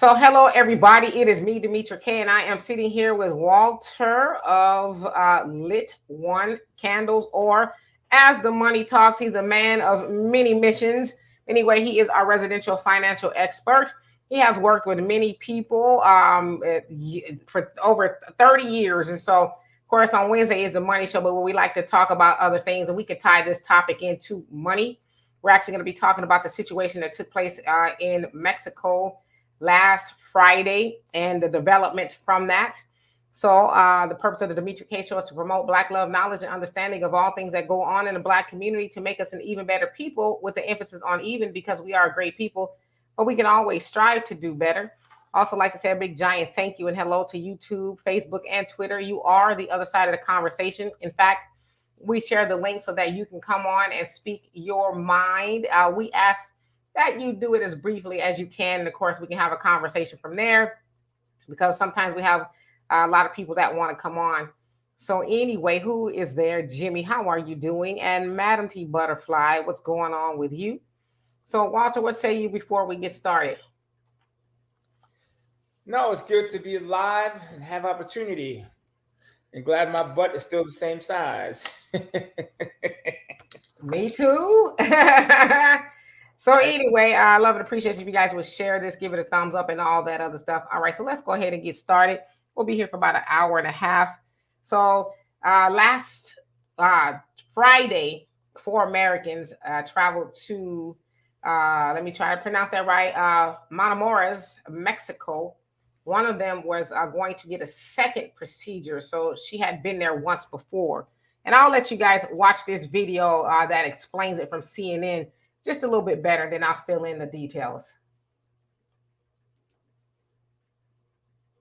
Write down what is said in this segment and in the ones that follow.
So, hello everybody. It is me, Demetra K, and I am sitting here with Walter of Lit One Candles, or as the money talks, he's a man of many missions. Anyway, he is our residential financial expert. He has worked with many people for over 30 years. And so, of course, on Wednesday is the money show, but we like to talk about other things, and we could tie this topic into money. We're actually going to be talking about the situation that took place in Mexico last Friday and the developments from that. So the purpose of the Demetra K Show is to promote Black love, knowledge, and understanding of all things that go on in the Black community to make us an even better people, with the emphasis on even, because we are great people, but we can always strive to do better. Also like to say a big giant thank you and hello to YouTube, Facebook, and Twitter. You are the other side of the conversation. In fact, we share the link so that you can come on and speak your mind. We ask that you do it as briefly as you can. And of course, we can have a conversation from there, because sometimes we have a lot of people that want to come on. So anyway, who is there? Jimmy, how are you doing? And Madam T Butterfly, what's going on with you? So Walter, what say you before we get started? No, it's good to be alive and have opportunity. And glad my butt is still the same size. Me too. So anyway, I love and appreciate if you guys would share this, give it a thumbs up, and all that other stuff. All right, so let's go ahead and get started. We'll be here for about an hour and a half. So last Friday, 4 Americans traveled to, let me try to pronounce that right, Matamoros, Mexico. One of them was going to get a second procedure. So she had been there once before. And I'll let you guys watch this video that explains it from CNN just a little bit better, then I'll fill in the details.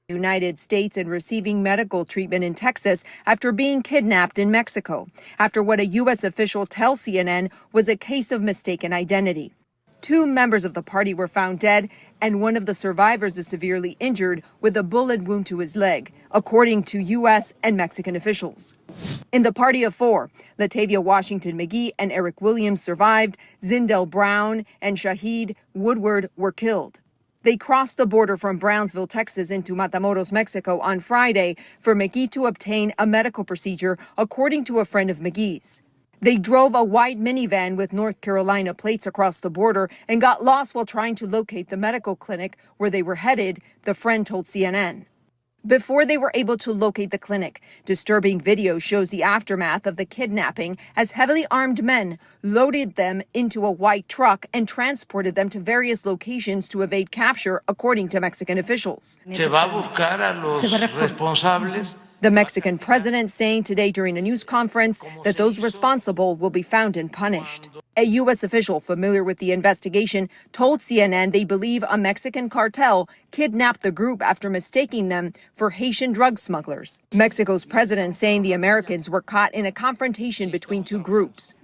United States and receiving medical treatment in Texas after being kidnapped in Mexico, after what a U.S. official tells CNN was a case of mistaken identity. 2 members of the party were found dead, and one of the survivors is severely injured with a bullet wound to his leg, according to U.S. and Mexican officials. In the party of 4, Latavia Washington McGee and Eric Williams survived. Zindell Brown and Shahid Woodward were killed. They crossed the border from Brownsville, Texas into Matamoros, Mexico on Friday for McGee to obtain a medical procedure, according to a friend of McGee's. They drove a white minivan with North Carolina plates across the border and got lost while trying to locate the medical clinic where they were headed, the friend told CNN. Before they were able to locate the clinic, disturbing video shows the aftermath of the kidnapping as heavily armed men loaded them into a white truck and transported them to various locations to evade capture, according to Mexican officials. Se va a buscar a los responsables. The Mexican president saying today during a news conference that those responsible will be found and punished. A U.S. official familiar with the investigation told CNN they believe a Mexican cartel kidnapped the group after mistaking them for Haitian drug smugglers. Mexico's president saying the Americans were caught in a confrontation between 2 groups.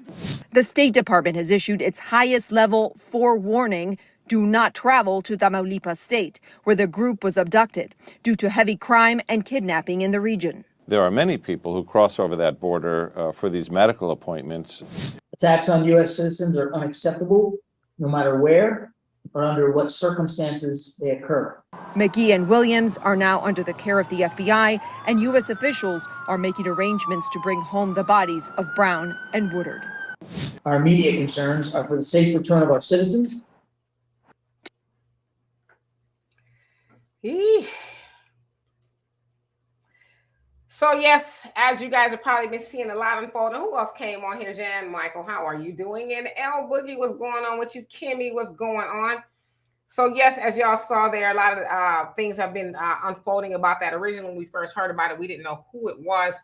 The State Department has issued its highest level forewarning: do not travel to Tamaulipas state, where the group was abducted, due to heavy crime and kidnapping in the region. There are many people who cross over that border for these medical appointments. Attacks on U.S. citizens are unacceptable, no matter where or under what circumstances they occur. McGee and Williams are now under the care of the FBI, and U.S. officials are making arrangements to bring home the bodies of Brown and Woodard. Our immediate concerns are for the safe return of our citizens. So yes, as you guys have probably been seeing a lot unfolding. Who else came on here? Jan Michael, how are you doing? And L Boogie, what's going on with you? Kimmy, what's going on? So yes, as y'all saw there, a lot of things have been unfolding about that. Originally, when we first heard about it, we didn't know who it was.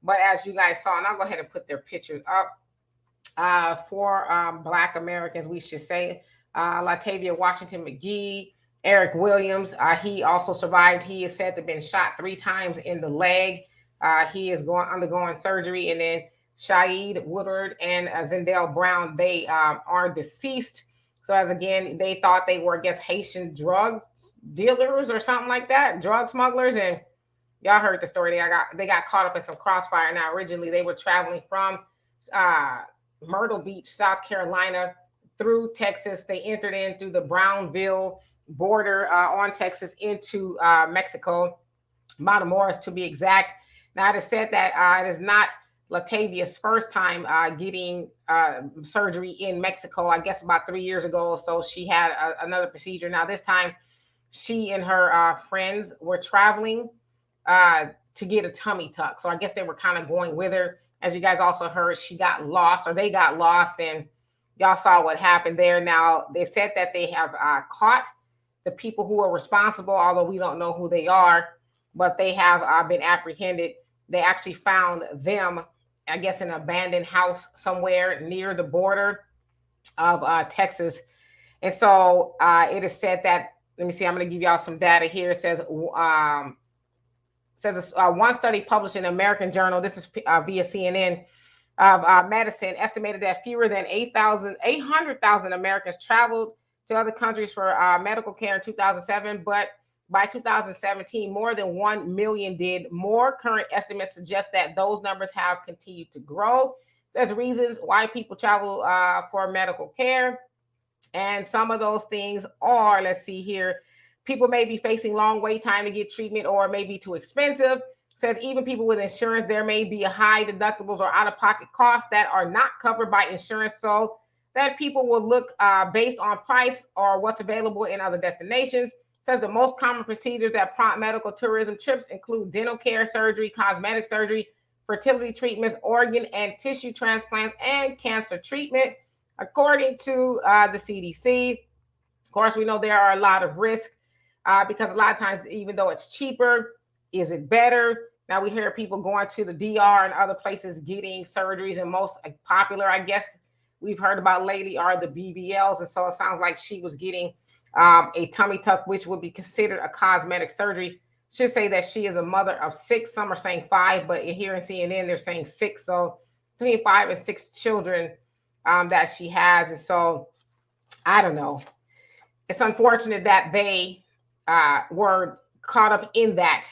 But as you guys saw, and I'll go ahead and put their pictures up for Black Americans, we should say. Latavia Washington McGee, Eric Williams, he also survived. He is said to have been shot 3 times in the leg. He is undergoing surgery. And then Shahid Woodward and Zindell Brown, they are deceased. So as again, they thought they were, I guess, Haitian drug dealers or something like that, drug smugglers. And y'all heard the story. They got caught up in some crossfire. Now, originally they were traveling from Myrtle Beach, South Carolina, through Texas. They entered in through the Brownville border on Texas into Mexico, Matamoros to be exact. Now, it is said that it is not Latavia's first time getting surgery in Mexico. I guess about 3 years ago, so she had another procedure. Now, this time, she and her friends were traveling to get a tummy tuck. So I guess they were kind of going with her. As you guys also heard, she got lost, or they got lost, and y'all saw what happened there. Now, they said that they have caught the people who are responsible, although we don't know who they are, but they have been apprehended. They actually found them, I guess, in an abandoned house somewhere near the border of Texas. And so it is said that, let me see, I'm going to give y'all some data here. It says, one study published in the American Journal, this is via CNN, of medicine, estimated that fewer than 800,000 Americans traveled to other countries for medical care in 2007, but by 2017, more than 1 million did. More current estimates suggest that those numbers have continued to grow. There's reasons why people travel for medical care. And some of those things are, let's see here, people may be facing long wait time to get treatment, or it may be too expensive. Says even people with insurance, there may be high deductibles or out-of-pocket costs that are not covered by insurance. So that people will look based on price or what's available in other destinations. Says the most common procedures that prompt medical tourism trips include dental care, surgery, cosmetic surgery, fertility treatments, organ and tissue transplants, and cancer treatment, according to the CDC. Of course, we know there are a lot of risks because a lot of times, even though it's cheaper, is it better? Now we hear people going to the DR and other places getting surgeries, and most popular, I guess, we've heard about lately are the BBLs. And so it sounds like she was getting a tummy tuck, which would be considered a cosmetic surgery. Should say that she is a mother of 6. Some are saying 5, but here in CNN, they're saying 6. So between 5 and 6 children that she has. And so I don't know. It's unfortunate that they were caught up in that.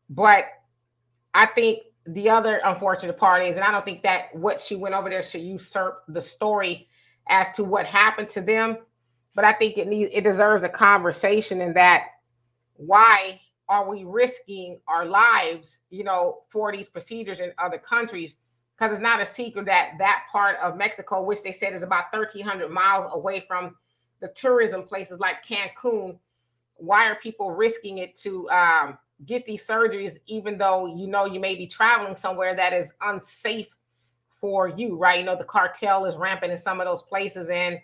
But I think the other unfortunate part is, and I don't think that what she went over there should usurp the story as to what happened to them. But I think it deserves a conversation, in that why are we risking our lives, for these procedures in other countries? Because it's not a secret that that part of Mexico, which they said is about 1,300 miles away from the tourism places like Cancun, why are people risking it to get these surgeries, even though you may be traveling somewhere that is unsafe for you, right? The cartel is rampant in some of those places, and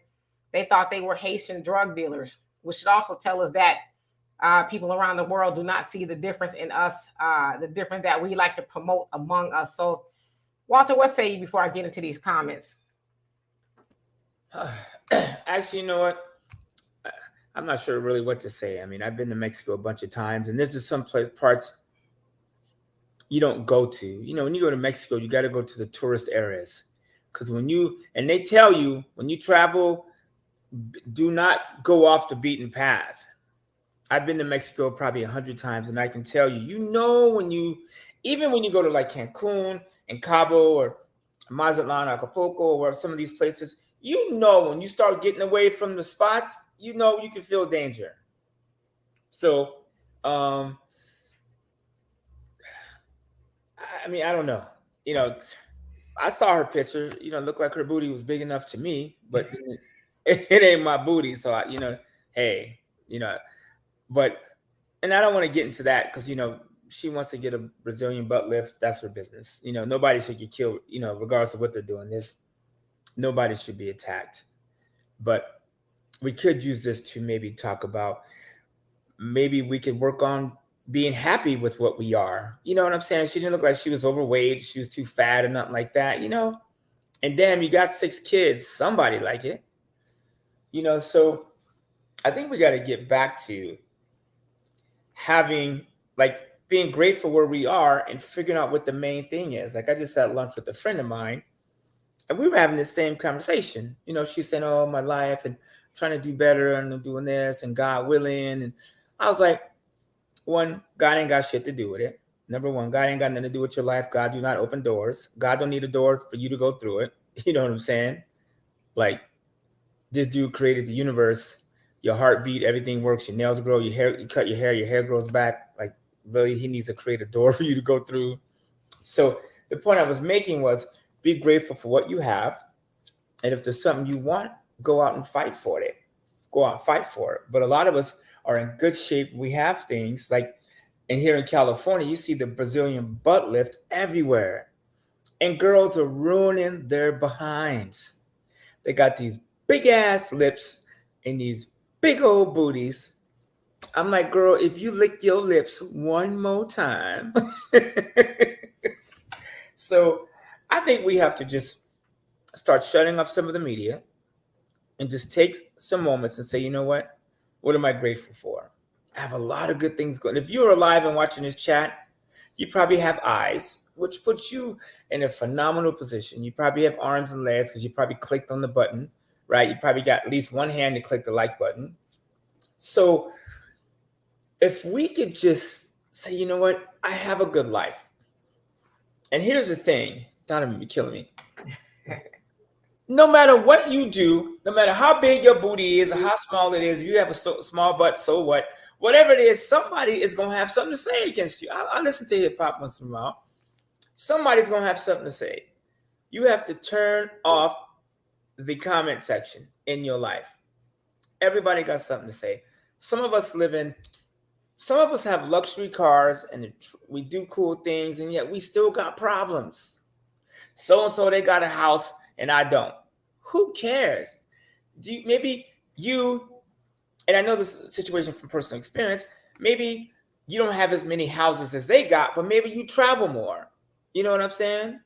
they thought they were Haitian drug dealers, which should also tell us that people around the world do not see the difference in us, the difference that we like to promote among us. So, Walter, what say you before I get into these comments? Actually, you know what? I'm not sure really what to say. I mean, I've been to Mexico a bunch of times, and there's just some parts you don't go to. When you go to Mexico, you got to go to the tourist areas, because and they tell you when you travel, do not go off the beaten path. I've been to Mexico probably 100 times, and I can tell you, even when you go to like Cancun and Cabo or Mazatlan, Acapulco, or some of these places, when you start getting away from the spots, you can feel danger. So, I mean, I don't know. I saw her picture. Looked like her booty was big enough to me, but it ain't my booty. So, hey, but, and I don't want to get into that because, she wants to get a Brazilian butt lift. That's her business. Nobody should get killed, regardless of what they're doing. Nobody should be attacked. But we could use this to maybe talk about, maybe we could work on being happy with what we are. You know what I'm saying? She didn't look like she was overweight. She was too fat or nothing like that, And damn, you got 6 kids. Somebody like it. So I think we got to get back to being grateful where we are and figuring out what the main thing is. Like, I just had lunch with a friend of mine, and we were having the same conversation. She's saying, oh, my life and trying to do better, and I'm doing this, and God willing. And I was like, one, God ain't got shit to do with it. Number one, God ain't got nothing to do with your life. God do not open doors. God don't need a door for you to go through it. You know what I'm saying? Like, this dude created the universe your heartbeat, everything works, your nails grow, your hair, you cut your hair grows back. Like really, he needs to create a door for you to go through. So the point I was making was be grateful for what you have. And if there's something you want, go out and fight for it. Go out and fight for it. But a lot of us are in good shape. We have things like, and here in California, you see the Brazilian butt lift everywhere. And girls are ruining their behinds. They got these big ass lips and these big old booties. I'm like, girl, if you lick your lips one more time. So I think we have to just start shutting off some of the media and just take some moments and say, you know what? What am I grateful for? I have a lot of good things going. If you're alive and watching this chat, you probably have eyes, which puts you in a phenomenal position. You probably have arms and legs because you probably clicked on the button, right? You probably got at least one hand to click the like button. So if we could just say, you know what? I have a good life. And here's the thing, Donovan, you're killing me. No matter what you do, no matter how big your booty is or how small it is, if you have a small butt, so what? Whatever it is, somebody is going to have something to say against you. I listen to hip hop once in a while. Somebody's going to have something to say. You have to turn off the comment section in your life. Everybody got something to say. Some of us have luxury cars and we do cool things, and yet we still got problems. So-and-so, they got a house and I don't. Who cares? Maybe you, and I know this situation from personal experience, maybe you don't have as many houses as they got, but maybe you travel more. You know what I'm saying?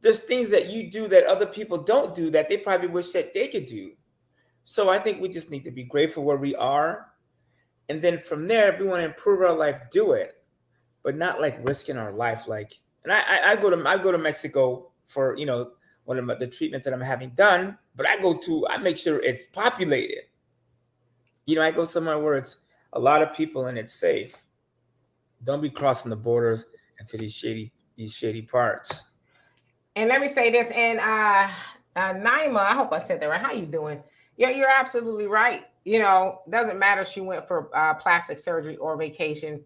There's things that you do that other people don't do that they probably wish that they could do. So I think we just need to be grateful where we are. And then from there, if we want to improve our life, do it, but not like risking our life. Like, and I go to Mexico for, one of the treatments that I'm having done, but I make sure it's populated. I go somewhere where it's a lot of people and it's safe. Don't be crossing the borders into these shady parts. And let me say this, and Naima, I hope I said that right. How you doing? Yeah, you're absolutely right. Doesn't matter if she went for plastic surgery or vacation.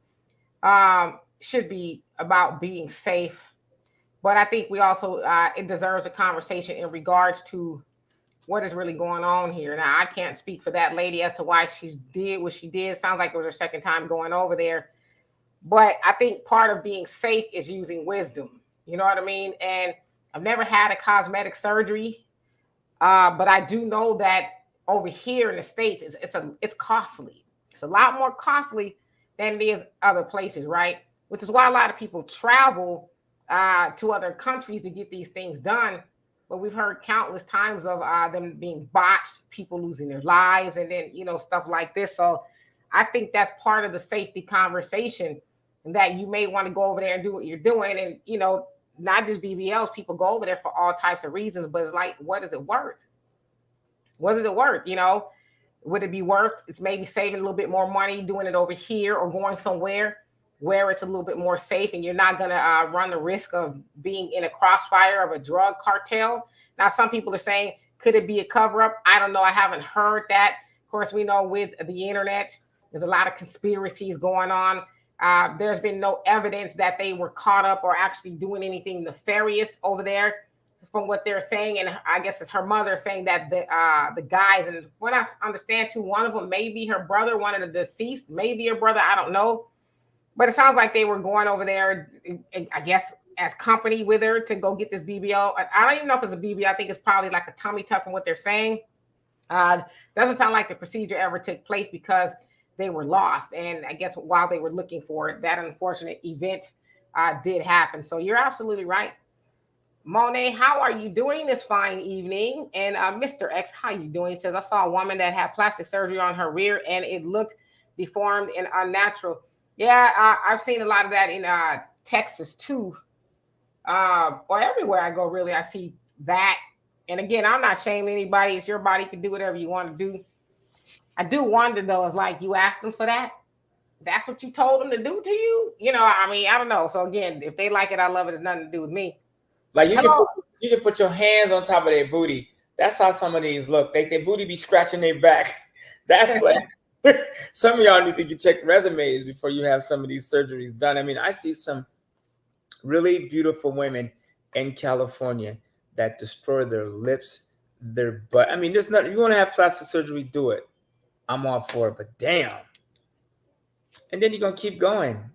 Should be about being safe. But I think we also, it deserves a conversation in regards to what is really going on here. Now, I can't speak for that lady as to why she did what she did. Sounds like it was her second time going over there. But I think part of being safe is using wisdom. You know what I mean? And I've never had a cosmetic surgery, but I do know that over here in the States, it's costly. It's a lot more costly than it is other places, right? Which is why a lot of people travel to other countries to get these things done. But we've heard countless times of them being botched, people losing their lives, and then, stuff like this. So I think that's part of the safety conversation, and that you may want to go over there and do what you're doing. And, not just BBLs, people go over there for all types of reasons, but it's like, what is it worth? What is it worth? Would it be worth it's maybe saving a little bit more money doing it over here or going somewhere where it's a little bit more safe and you're not going to run the risk of being in a crossfire of a drug cartel? Now, some people are saying, could it be a cover up? I don't know. I haven't heard that. Of course, we know with the internet, there's a lot of conspiracies going on. There's been no evidence that they were caught up or actually doing anything nefarious over there from what they're saying. And I guess it's her mother saying that the guys, and what I understand too, one of them may be her brother, one of the deceased, maybe her brother, I don't know. But it sounds like they were going over there, I guess, as company with her to go get this BBL. I don't even know if it's a BBL. I think it's probably like a tummy tuck from what they're saying. Doesn't sound like the procedure ever took place because they were lost. And I guess while they were looking for it, that unfortunate event did happen. So you're absolutely right. Monet, how are you doing this fine evening? And Mr. X, how you doing? He says, I saw a woman that had plastic surgery on her rear and it looked deformed and unnatural. Yeah, I've seen a lot of that in Texas too. Or everywhere I go, really, I see that. And again, I'm not shaming anybody. It's your body. You can do whatever you want to do. I do wonder, though, is like you asked them for that. That's what you told them to do to you? I don't know. So again, if they like it, I love it. It's nothing to do with me. Like you can put your hands on top of their booty. That's how some of these look. Their booty be scratching their back. That's like some of y'all need to check resumes before you have some of these surgeries done. I mean, I see some really beautiful women in California that destroy their lips, their butt. I mean, there's nothing. You want to have plastic surgery, do it. I'm all for it, but damn. And then you're gonna keep going.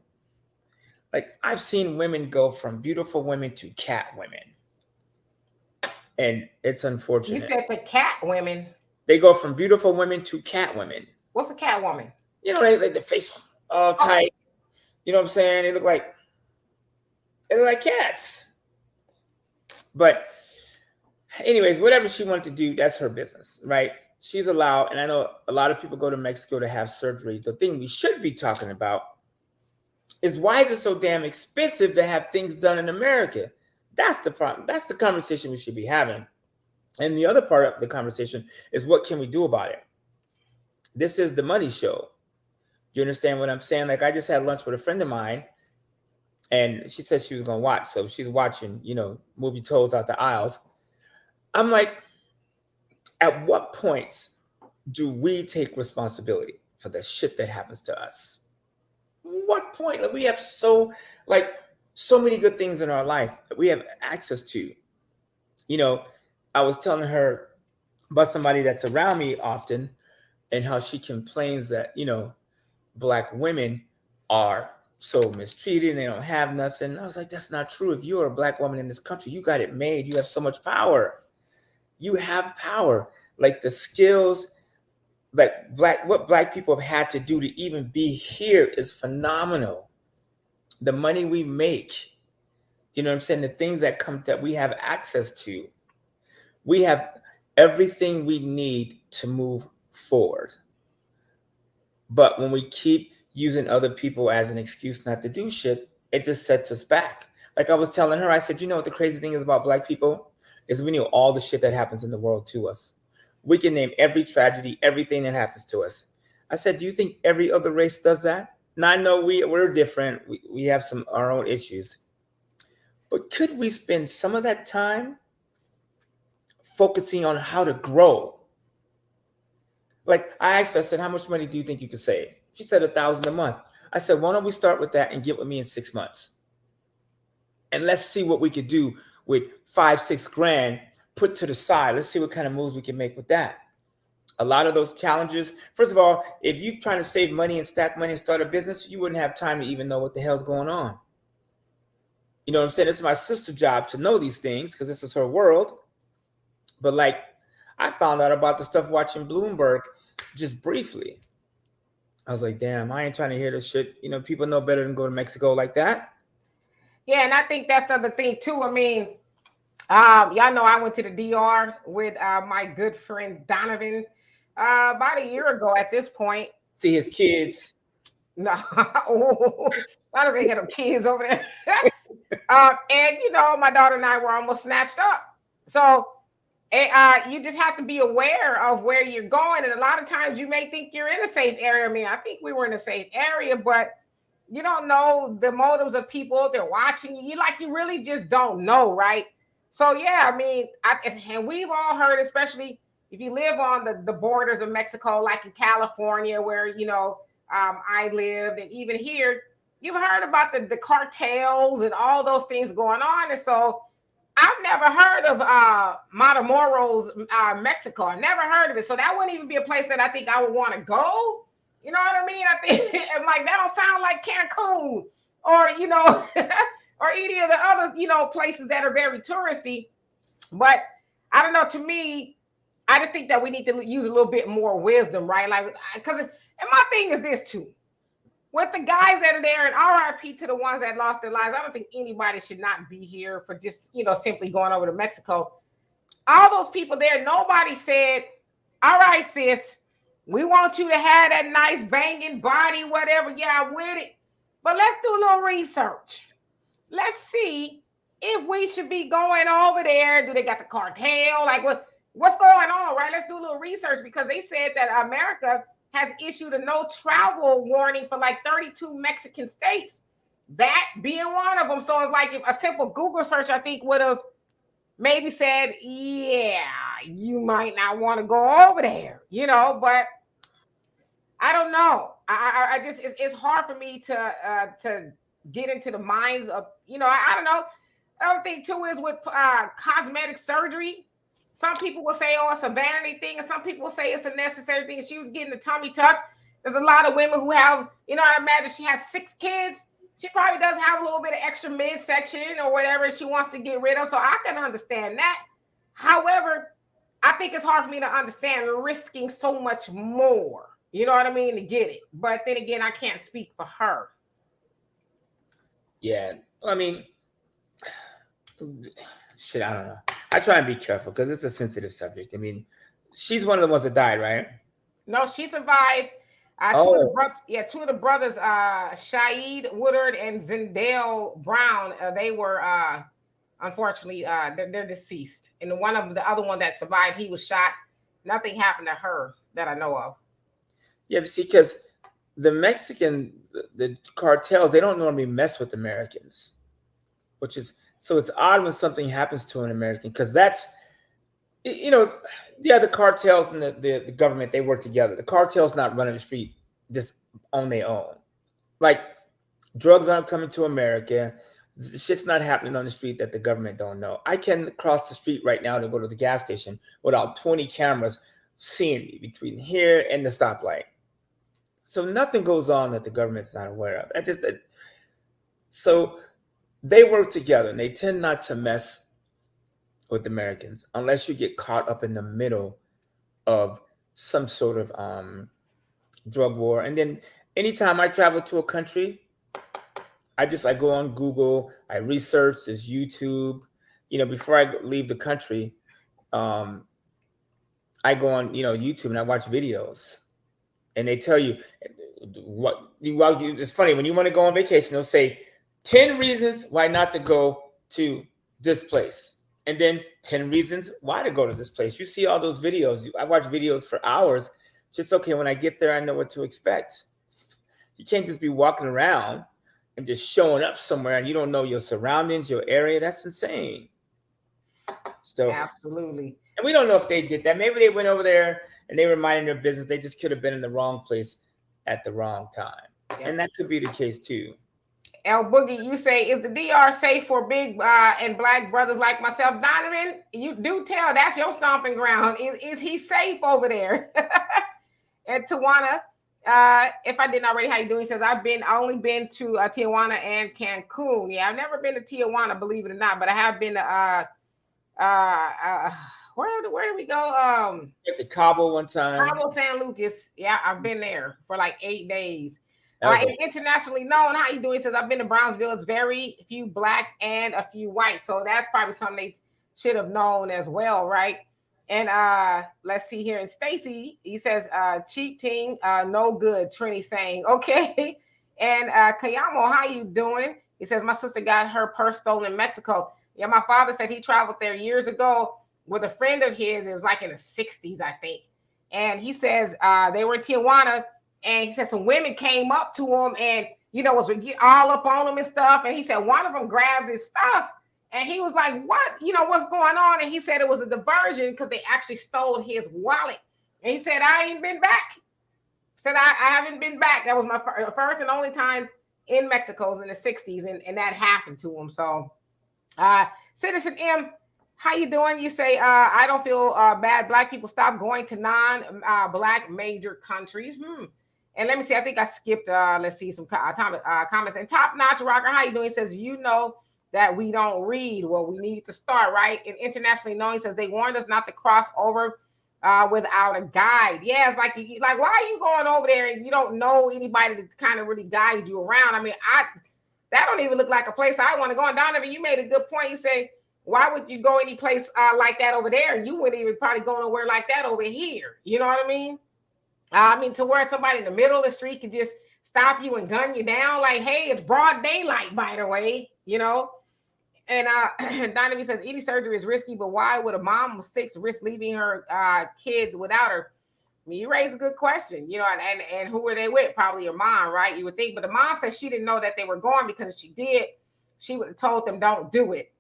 Like I've seen women go from beautiful women to cat women. And it's unfortunate. You said the cat women. They go from beautiful women to cat women. What's a cat woman? You know, they the face all tight. You know what I'm saying? They look like cats. But anyways, whatever she wanted to do, that's her business, right? She's allowed, and I know a lot of people go to Mexico to have surgery. The thing we should be talking about is why is it so damn expensive to have things done in America? That's the problem. That's the conversation we should be having. And the other part of the conversation is what can we do about it? This is the money show. You understand what I'm saying? Like I just had lunch with a friend of mine and she said she was going to watch. So she's watching, movie Toes Out the Aisles. I'm like, at what point do we take responsibility for the shit that happens to us? What point? Like, we have so many good things in our life that we have access to. I was telling her about somebody that's around me often and how she complains that, Black women are so mistreated and they don't have nothing. And I was like, that's not true. If you're a Black woman in this country, you got it made. You have so much power. You have power. Like the skills that what Black people have had to do to even be here is phenomenal. The money we make, you know what I'm saying? The things that we have access to. We have everything we need to move forward. But when we keep using other people as an excuse not to do shit, it just sets us back. Like I was telling her, I said, you know what the crazy thing is about Black people? Is we know all the shit that happens in the world to us. We can name every tragedy, everything that happens to us. I said, do you think every other race does that? Now I know we're different. We have our own issues. But could we spend some of that time focusing on how to grow? Like I asked her, I said, how much money do you think you could save? She said $1,000 a month. I said, why don't we start with that and get with me in 6 months? And let's see what we could do with 5-6 grand put to the side. Let's see what kind of moves we can make with that. A lot of those challenges, first of all, if you're trying to save money and stack money and start a business, you wouldn't have time to even know what the hell's going on. You know what I'm saying? It's my sister's job to know these things because this is her world. But like, I found out about the stuff watching Bloomberg just briefly. I was like, damn, I ain't trying to hear this shit. People know better than go to Mexico like that. Yeah, and I think that's the other thing too. I mean, y'all know I went to the DR with my good friend Donovan about a year ago at this point. See his kids. No, Donovan had them kids over there. And my daughter and I were almost snatched up. So you just have to be aware of where you're going. And a lot of times you may think you're in a safe area. I mean, I think we were in a safe area, but you don't know the motives of people. They're watching you. You really just don't know, right? So, yeah, I mean, and we've all heard, especially if you live on the borders of Mexico, like in California, where, I lived, and even here, you've heard about the cartels and all those things going on. And so I've never heard of Matamoros, Mexico. I never heard of it. So that wouldn't even be a place that I think I would want to go. You know what I mean? I think I'm like, that don't sound like Cancun or, or any of the other, places that are very touristy. But I don't know, to me, I just think that we need to use a little bit more wisdom, right? Like, and my thing is this too. With the guys that are there, and RIP to the ones that lost their lives, I don't think anybody should not be here for just, simply going over to Mexico. All those people there, nobody said, all right, sis, we want you to have that nice banging body, whatever. Yeah, I'm with it. But let's do a little research. Let's see if we should be going over there. Do they got the cartel? Like, what's going on, right? Let's do a little research, because they said that America has issued a no travel warning for like 32 Mexican states, that being one of them. So it's like, if a simple Google search, I think, would have maybe said, yeah, you might not want to go over there, but I don't know. I just it's hard for me to get into the minds of, I don't know. Other thing too is with cosmetic surgery. Some people will say, "Oh, it's a vanity thing," and some people will say it's a necessary thing. She was getting the tummy tuck. There's a lot of women who have, I imagine she has 6 kids. She probably does have a little bit of extra midsection or whatever she wants to get rid of. So I can understand that. However, I think it's hard for me to understand risking so much more. You know what I mean? To get it. But then again, I can't speak for her. Yeah. I mean, shit, I don't know. I try and be careful because it's a sensitive subject. I mean, she's one of the ones that died, right? No, she survived. Two of the brothers, Shaid Woodard and Zendale Brown, they were unfortunately they're deceased. And the other one that survived, he was shot. Nothing happened to her that I know of. Yeah, but see, because the cartels, they don't normally mess with Americans, so it's odd when something happens to an American because the cartels and the government, they work together. The cartel's not running the street just on their own. Like, drugs aren't coming to America. Shit's not happening on the street that the government don't know. I can cross the street right now to go to the gas station without 20 cameras seeing me between here and the stoplight. So nothing goes on that the government's not aware of. So they work together and they tend not to mess with Americans unless you get caught up in the middle of some sort of drug war. And then anytime I travel to a country, I go on Google, I research, there's YouTube. Before I leave the country, I go on YouTube and I watch videos, and they tell you it's funny when you want to go on vacation. They'll say 10 reasons why not to go to this place, and then 10 reasons why to go to this place. You see all those videos. I watch videos for hours. Just okay, when I get there, I know what to expect. You can't just be walking around and just showing up somewhere and you don't know your surroundings, your area. That's insane. So absolutely. And we don't know if they did that. Maybe they went over there and they were minding their business. They just could have been in the wrong place at the wrong time. Yeah. And that could be the case too. El Boogie, you say, is the DR safe for big and black brothers like myself? Donovan, you do tell, that's your stomping ground. Is he safe over there? And Tawana, if I didn't already, how you doing? He says, I only been to Tijuana and Cancun. Yeah, I've never been to Tijuana, believe it or not, but I have been to where did we go? At the Cabo one time. Cabo San Lucas. Yeah, I've been there for like 8 days. Internationally known, how you doing? He says, I've been to Brownsville. It's very few blacks and a few whites. So that's probably something they should have known as well, right? And let's see here. And Stacy, he says, cheap team, no good. Trini saying, okay. And Kayamo, how you doing? He says, my sister got her purse stolen in Mexico. Yeah, my father said he traveled there years ago with a friend of his. It was like in the 60s, I think. And he says they were in Tijuana, and he said some women came up to him and, was all up on him and stuff. And he said one of them grabbed his stuff. And he was like, what? What's going on? And he said it was a diversion because they actually stole his wallet. And he said, I ain't been back. Said, I haven't been back. That was my first and only time in Mexico in the 60s. And that happened to him. So, Citizen M, how you doing? You say, I don't feel bad. Black people stop going to non-black major countries. And let me see. I think I skipped, let's see, some comments. And Top Notch Rocker, how you doing? He says, that we don't read. Well, we need to start, right? And internationally known, he says they warned us not to cross over without a guide. Yeah, it's like why are you going over there and you don't know anybody to kind of really guide you around? I mean, that don't even look like a place I want to go. And Donovan, you made a good point. You say, why would you go any place like that over there? And you wouldn't even probably go nowhere like that over here. You know what I mean? To where somebody in the middle of the street could just stop you and gun you down. Like, hey, it's broad daylight, by the way, And Donovan says, any surgery is risky, but why would a mom of 6 risk leaving her kids without her? I mean, you raise a good question, and who were they with? Probably your mom, right? You would think. But the mom says she didn't know that they were going because if she did, she would have told them don't do it.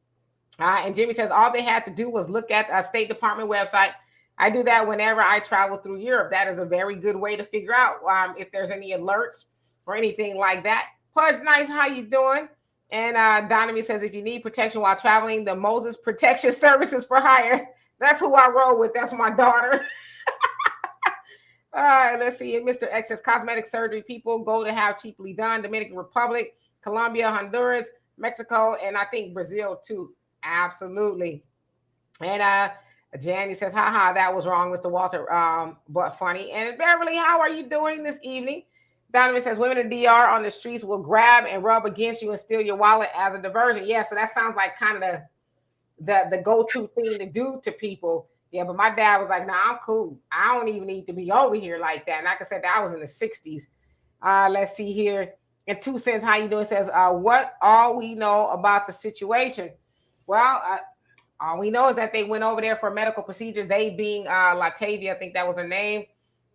And Jimmy says all they had to do was look at a State Department website. I do that whenever I travel through Europe. That is a very good way to figure out if there's any alerts or anything like that. Pudge, nice, how you doing? And Donovan says, if you need protection while traveling, the Moses Protection Services for Hire. That's who I roll with. That's my daughter. All right, let's see. Mr. X says, cosmetic surgery people go to have cheaply done. Dominican Republic, Colombia, Honduras, Mexico, and I think Brazil too. Absolutely. And Janny says, haha, that was wrong, Mr. Walter, but funny. And Beverly, how are you doing this evening? Donovan says, women in DR on the streets will grab and rub against you and steal your wallet as a diversion. Yeah, so that sounds like kind of the go-to thing to do to people. Yeah, but my dad was like, nah, I'm cool. I don't even need to be over here like that. And like I said, that was in the 60s. Let's see here. And 2 cents, how you doing? Says, what all we know about the situation? Well, all we know is that they went over there for medical procedures. They being Latavia, I think that was her name,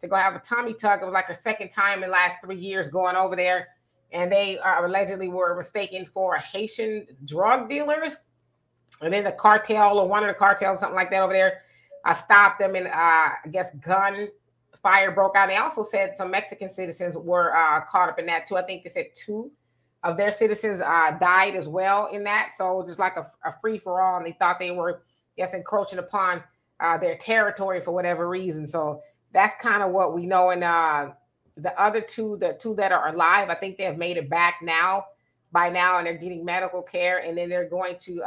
to go have a tummy tuck. It was like her second time in the last 3 years going over there. And they allegedly were mistaken for Haitian drug dealers. And then the cartel or one of the cartels, something like that over there, stopped them. And I guess gunfire broke out. They also said some Mexican citizens were caught up in that too. I think they said 2 of their citizens died as well in that. So just like a free for all. And they thought they were, yes, encroaching upon their territory for whatever reason. So that's kind of what we know. And the other 2, the 2 that are alive, I think they have made it back by now, and they're getting medical care. And then they're going to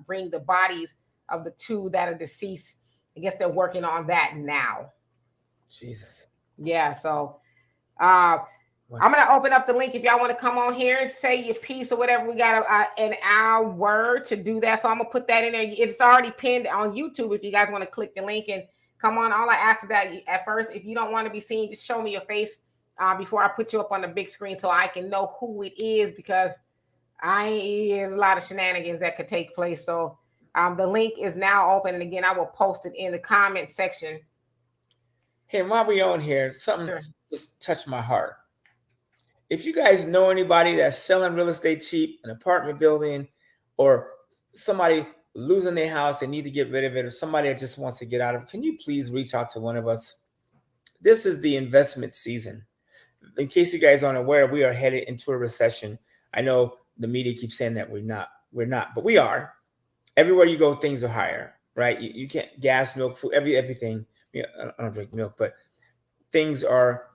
bring the bodies of the 2 that are deceased. I guess they're working on that now. Jesus. Yeah. So I'm going to open up the link if y'all want to come on here and say your piece or whatever. We got an hour to do that. So I'm going to put that in there. It's already pinned on YouTube if you guys want to click the link and come on. All I ask is that at first, if you don't want to be seen, just show me your face before I put you up on the big screen so I can know who it is, because there's a lot of shenanigans that could take place. So the link is now open. And again, I will post it in the comment section. Hey, while we on here, something just touched my heart. If you guys know anybody that's selling real estate cheap, an apartment building, or somebody losing their house and need to get rid of it, or somebody that just wants to get out of it, can you please reach out to one of us? This is the investment season. In case you guys aren't aware, we are headed into a recession. I know the media keeps saying that we're not, but we are. Everywhere you go, things are higher, right? You can't, gas, milk, food, everything. I don't drink milk, but things are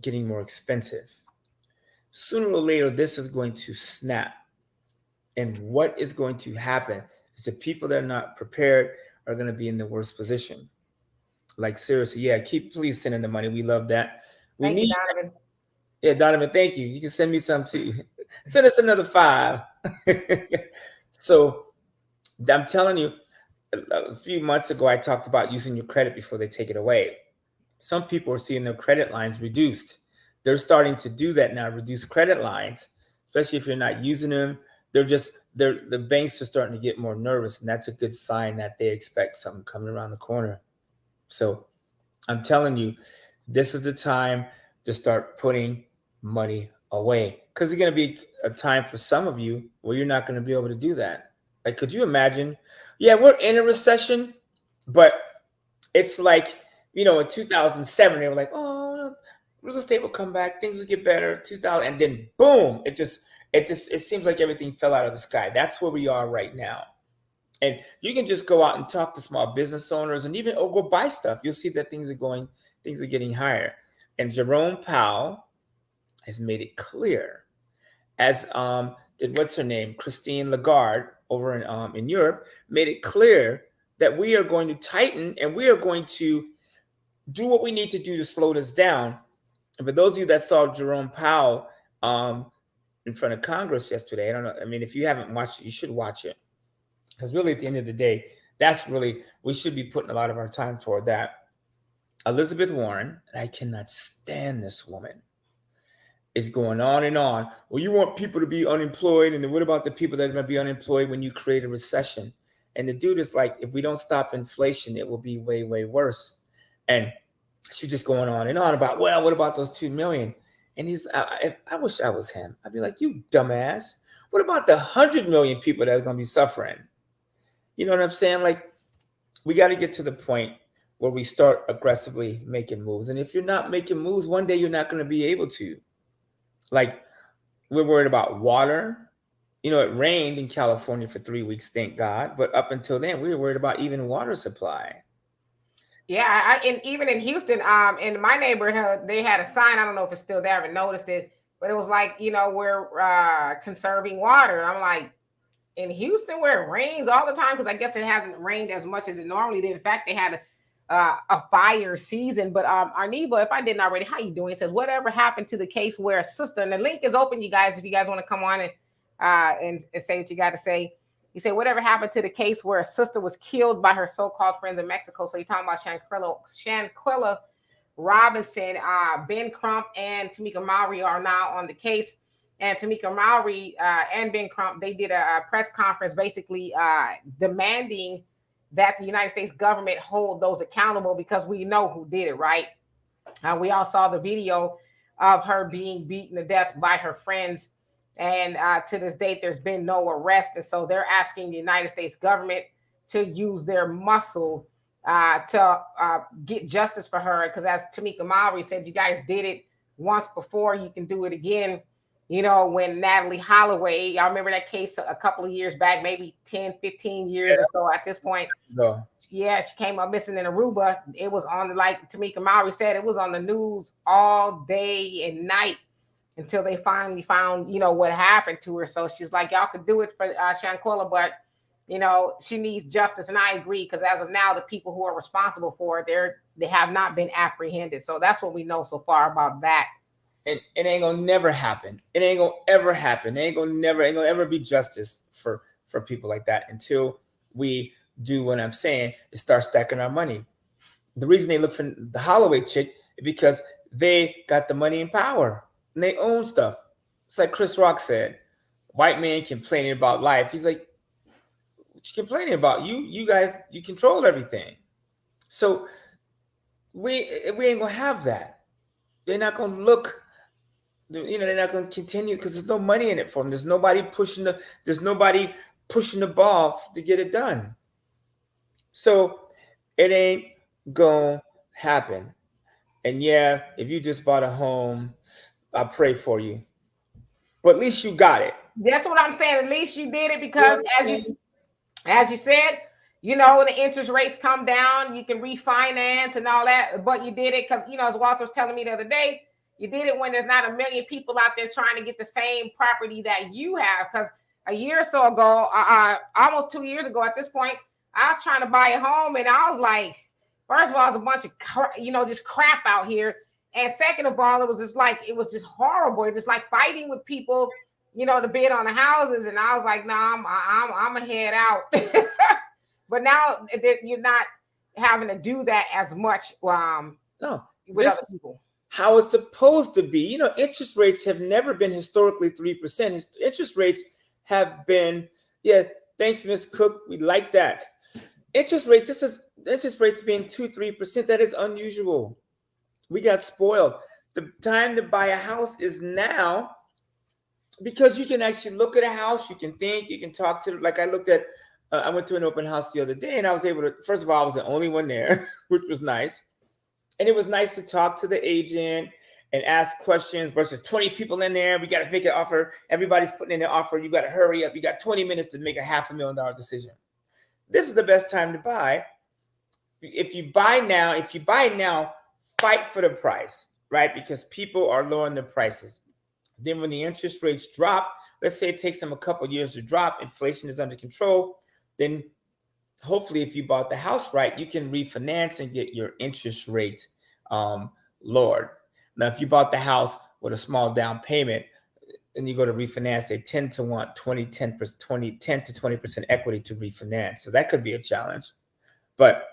getting more expensive. Sooner or later, this is going to snap. And what is going to happen is the people that are not prepared are going to be in the worst position. Like, seriously, yeah, please send in the money. We love that. Thank you, Donovan. Yeah, Donovan, thank you. You can send me some too. Send us another 5. So I'm telling you, a few months ago, I talked about using your credit before they take it away. Some people are seeing their credit lines reduced. They're starting to do that now, reduce credit lines, especially if you're not using them. The banks are starting to get more nervous, and that's a good sign that they expect something coming around the corner. So I'm telling you, this is the time to start putting money away, because it's going to be a time for some of you where you're not going to be able to do that. Like, could you imagine? Yeah, we're in a recession, but it's like, in 2007, they were like, oh, real estate will come back, things will get better. 2000, and then boom, it seems like everything fell out of the sky. That's where we are right now. And you can just go out and talk to small business owners and even go buy stuff. You'll see that things are getting higher. And Jerome Powell has made it clear, as did what's her name, Christine Lagarde over in Europe, made it clear that we are going to tighten and we are going to do what we need to do to slow this down. And for those of you that saw Jerome Powell in front of Congress yesterday, I don't know. I mean, if you haven't watched it, you should watch it. Because really, at the end of the day, we should be putting a lot of our time toward that. Elizabeth Warren, and I cannot stand this woman, is going on and on. Well, you want people to be unemployed, and then what about the people that are going to be unemployed when you create a recession? And the dude is like, if we don't stop inflation, it will be way, way worse. And she's just going on and on about, well, what about those 2 million? And I wish I was him. I'd be like, you dumbass. What about the 100 million people that are going to be suffering? You know what I'm saying? Like, we got to get to the point where we start aggressively making moves. And if you're not making moves, one day you're not going to be able to. Like, we're worried about water. You know, it rained in California for 3 weeks, thank God. But up until then, we were worried about even water supply. Yeah, and even in Houston, in my neighborhood, they had a sign. I don't know if it's still there. I haven't noticed it, but it was like, we're conserving water. And I'm like, in Houston, where it rains all the time, because I guess it hasn't rained as much as it normally did. In fact, they had a fire season. But Arniba, if I didn't already, how you doing? It says, whatever happened to the case where a sister, and the link is open, you guys, if you guys want to come on and say what you got to say. You say, whatever happened to the case where a sister was killed by her so-called friends in Mexico? So you're talking about Shanquella Robinson, Ben Crump, and Tamika Mowry are now on the case. And Tamika Mowry and Ben Crump, they did a press conference basically demanding that the United States government hold those accountable, because we know who did it, right? We all saw the video of her being beaten to death by her friends. And to this date, there's been no arrest. And so they're asking the United States government to use their muscle to get justice for her. Because as Tamika Mowry said, you guys did it once before, you can do it again. When Natalie Holloway, y'all remember that case a couple of years back, maybe 10, 15 years or so at this point. No. Yeah, she came up missing in Aruba. It was on, like Tamika Mowry said, it was on the news all day and night until they finally found, what happened to her. So she's like, y'all could do it for Shanquella, but, she needs justice. And I agree, because as of now, the people who are responsible for it, they have not been apprehended. So that's what we know so far about that. And it ain't gonna never happen. It ain't gonna ever happen. It ain't gonna ever be justice for people like that until we do what I'm saying is start stacking our money. The reason they look for the Holloway chick is because they got the money and power and they own stuff. It's like Chris Rock said, white man complaining about life. He's like, what you complaining about? You guys, you control everything. So we ain't gonna have that. They're not gonna look. They're not going to continue because there's no money in it for them. There's nobody pushing the ball to get it done. So it ain't going to happen. And yeah, if you just bought a home, I pray for you. But at least you got it. That's what I'm saying. At least you did it, because as you said, the interest rates come down, you can refinance and all that, but you did it because, as Walter was telling me the other day, you did it when there's not a million people out there trying to get the same property that you have. Because a year or so ago, almost 2 years ago at this point, I was trying to buy a home, and I was like, first of all, it's a bunch of just crap out here, and second of all, it was just horrible. It's just like fighting with people, to bid on the houses, and I was like, I'm gonna head out. But now you're not having to do that as much. No, with other people. How it's supposed to be. Interest rates have never been historically 3%. Interest rates have been, thanks, Miss Cook. We like that. Interest rates being 2-3%. That is unusual. We got spoiled. The time to buy a house is now, because you can actually look at a house. You can think, you can talk to, like I went to an open house the other day, and I was able to, first of all, I was the only one there, which was nice. And it was nice to talk to the agent and ask questions versus 20 people in there. We got to make an offer. Everybody's putting in an offer. You got to hurry up. You got 20 minutes to make a $500,000 decision. This is the best time to buy. If you buy now, fight for the price, right? Because people are lowering their prices. Then when the interest rates drop, let's say it takes them a couple of years to drop, inflation is under control, then hopefully, if you bought the house right, you can refinance and get your interest rate lowered. Now, if you bought the house with a small down payment and you go to refinance, they tend to want 10 to 20% equity to refinance. So that could be a challenge. But,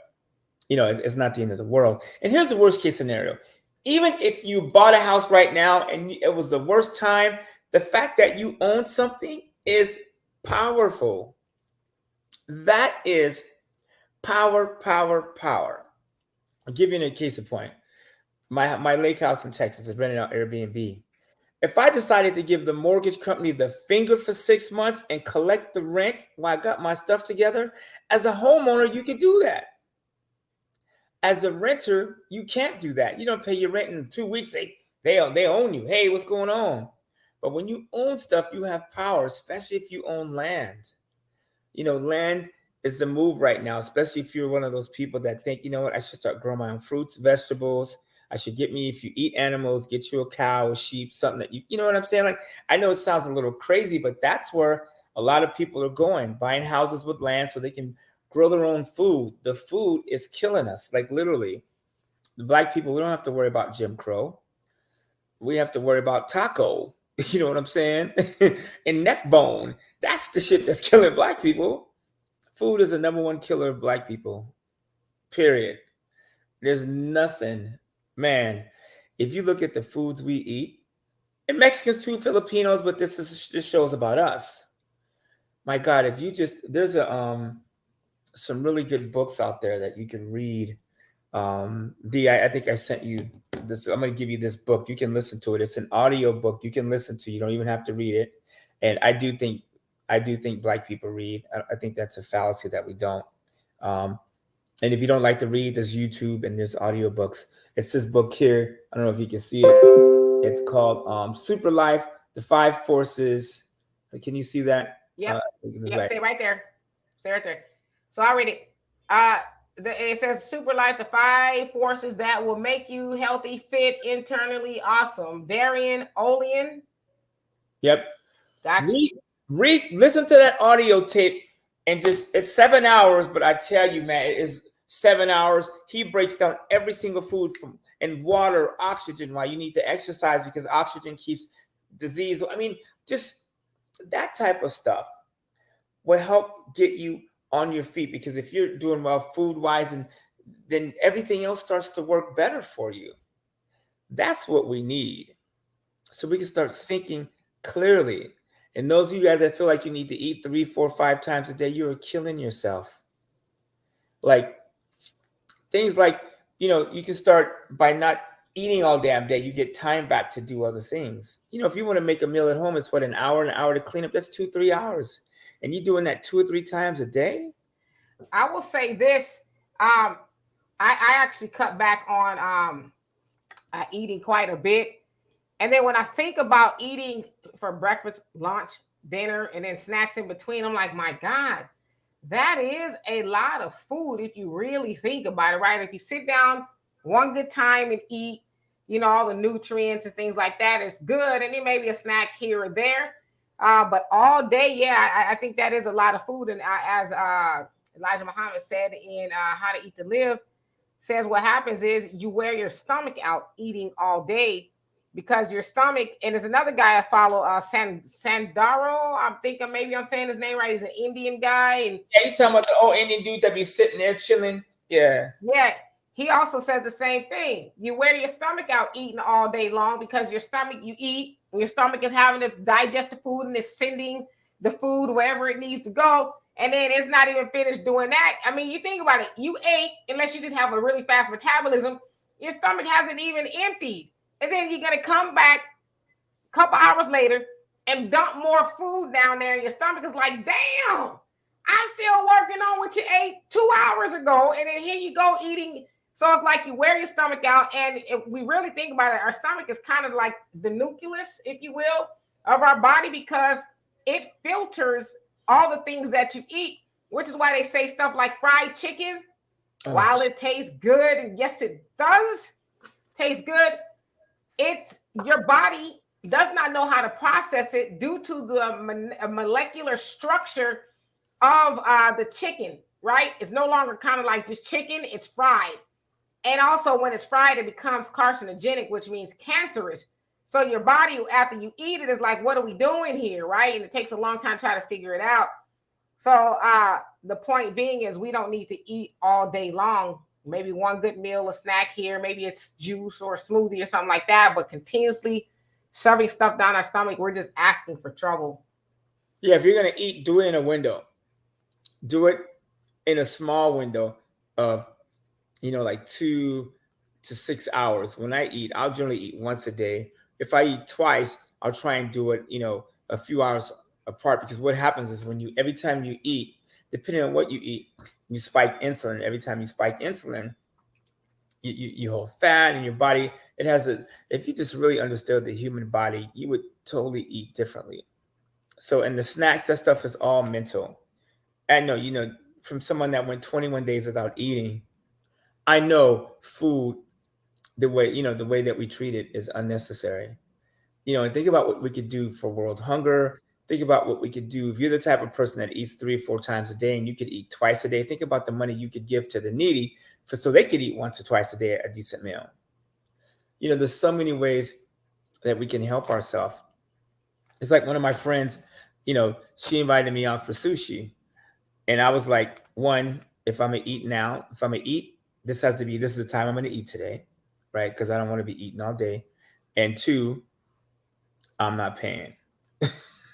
it's not the end of the world. And here's the worst case scenario. Even if you bought a house right now and it was the worst time, the fact that you own something is powerful. That is power. I'll give you a case in point. My lake house in Texas is rented out Airbnb. If I decided to give the mortgage company the finger for 6 months and collect the rent while I got my stuff together, as a homeowner, you could do that. As a renter, you can't do that. You don't pay your rent in 2 weeks. They own you. Hey, what's going on? But when you own stuff, you have power, especially if you own land. Land is the move right now, especially if you're one of those people that think, you know what, I should start growing my own fruits, vegetables. I should if you eat animals, get you a cow, a sheep, something that you know what I'm saying? Like, I know it sounds a little crazy, but that's where a lot of people are going, buying houses with land so they can grow their own food. The food is killing us, like literally. The Black people, we don't have to worry about Jim Crow. We have to worry about taco. You know what I'm saying? And neck bone. That's the shit that's killing Black people. Food is the number one killer of Black people. Period. There's nothing, man. If you look at the foods we eat, and Mexicans too, Filipinos, but this shows about us. My God, if you there's some really good books out there that you can read. I think I sent you this. I'm gonna give you this book. You can listen to it. It's an audio book you can listen to. You don't even have to read it. And I do think Black people read. I think that's a fallacy that we don't. And if you don't like to read, there's YouTube and there's audiobooks. It's this book here. I don't know if you can see it. It's called Super Life: The Five Forces. Can you see that? Yep. Stay right there. Stay right there. So I read it. It says Super Life: The Five Forces That Will Make You Healthy, Fit, Internally Awesome. Darian Olian. Yep. Gotcha. Listen to that audio tape, and it's 7 hours, but I tell you, man, it is 7 hours. He breaks down every single food and water, oxygen, why you need to exercise because oxygen keeps disease. I mean, just that type of stuff will help get you on your feet, because if you're doing well food wise, and then everything else starts to work better for you. That's what we need, so we can start thinking clearly. And those of you guys that feel like you need to eat 3, 4, 5 times a day, you're killing yourself. Like things like, you can start by not eating all damn day. You get time back to do other things. If you want to make a meal at home, it's an hour to clean up. That's 2-3 hours. And you're doing that 2 or 3 times a day? I will say this. I actually cut back on eating quite a bit. And then when I think about eating for breakfast, lunch, dinner, and then snacks in between, I'm like, my God, that is a lot of food if you really think about it, right? If you sit down one good time and eat, all the nutrients and things like that is good. And then maybe a snack here or there. But all day, I think that is a lot of food. And as Elijah Muhammad said in How to Eat to Live, says what happens is you wear your stomach out eating all day, because your stomach, and there's another guy I follow, Sandaro. I'm thinking maybe I'm saying his name right. He's an Indian guy. And you talking about the old Indian dude that be sitting there chilling? Yeah. Yeah. He also says the same thing. You wear your stomach out eating all day long, because your stomach, you eat, and your stomach is having to digest the food and it's sending the food wherever it needs to go. And then it's not even finished doing that. I mean, you think about it. You ate, unless you just have a really fast metabolism, your stomach hasn't even emptied. And then you're going to come back a couple hours later and dump more food down there. And your stomach is like, damn, I'm still working on what you ate 2 hours ago. And then here you go eating. So it's like you wear your stomach out. And if we really think about it, our stomach is kind of like the nucleus, if you will, of our body, because it filters all the things that you eat, which is why they say stuff like fried chicken, while it tastes good, and yes, it does taste good, your body does not know how to process it due to the molecular structure of the chicken, right? It's no longer kind of like just chicken, it's fried. And also when it's fried, it becomes carcinogenic, which means cancerous. So your body, after you eat it, is like, what are we doing here, right? And it takes a long time to try to figure it out. So the point being is we don't need to eat all day long. Maybe one good meal, a snack here, maybe it's juice or a smoothie or something like that, but continuously shoving stuff down our stomach, we're just asking for trouble. Yeah, if you're going to eat, do it in a window. Do it in a small window of, like 2 to 6 hours. When I eat, I'll generally eat once a day. If I eat twice, I'll try and do it, a few hours apart, because what happens is every time you eat, depending on what you eat, you spike insulin. Every time you spike insulin, you hold fat in your body. It has a, if you just really understood the human body, you would totally eat differently. So, and the snacks, that stuff is all mental. I know, from someone that went 21 days without eating, I know food, the way that we treat it is unnecessary. And think about what we could do for world hunger. Think about what we could do if you're the type of person that eats 3 or 4 times a day and you could eat twice a day. Think about the money you could give to the needy so they could eat once or twice a day a decent meal. There's so many ways that we can help ourselves. It's like one of my friends, she invited me out for sushi. And I was like, one, if I'm gonna eat now, if I'm gonna eat, this is the time I'm gonna eat today, right? Because I don't want to be eating all day. And two, I'm not paying.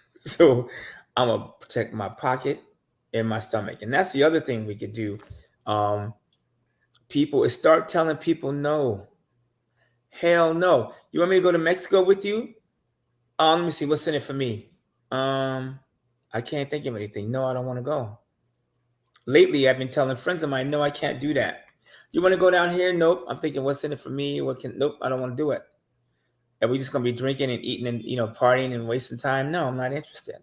So I'm gonna protect my pocket and my stomach. And that's the other thing we could do. People is start telling people no. Hell no. You want me to go to Mexico with you? Let me see what's in it for me. I can't think of anything. No, I don't want to go. Lately, I've been telling friends of mine, no, I can't do that. You want to go down here? Nope. I'm thinking, what's in it for me? Nope, I don't want to do it. And we just gonna be drinking and eating and partying and wasting time? No, I'm not interested.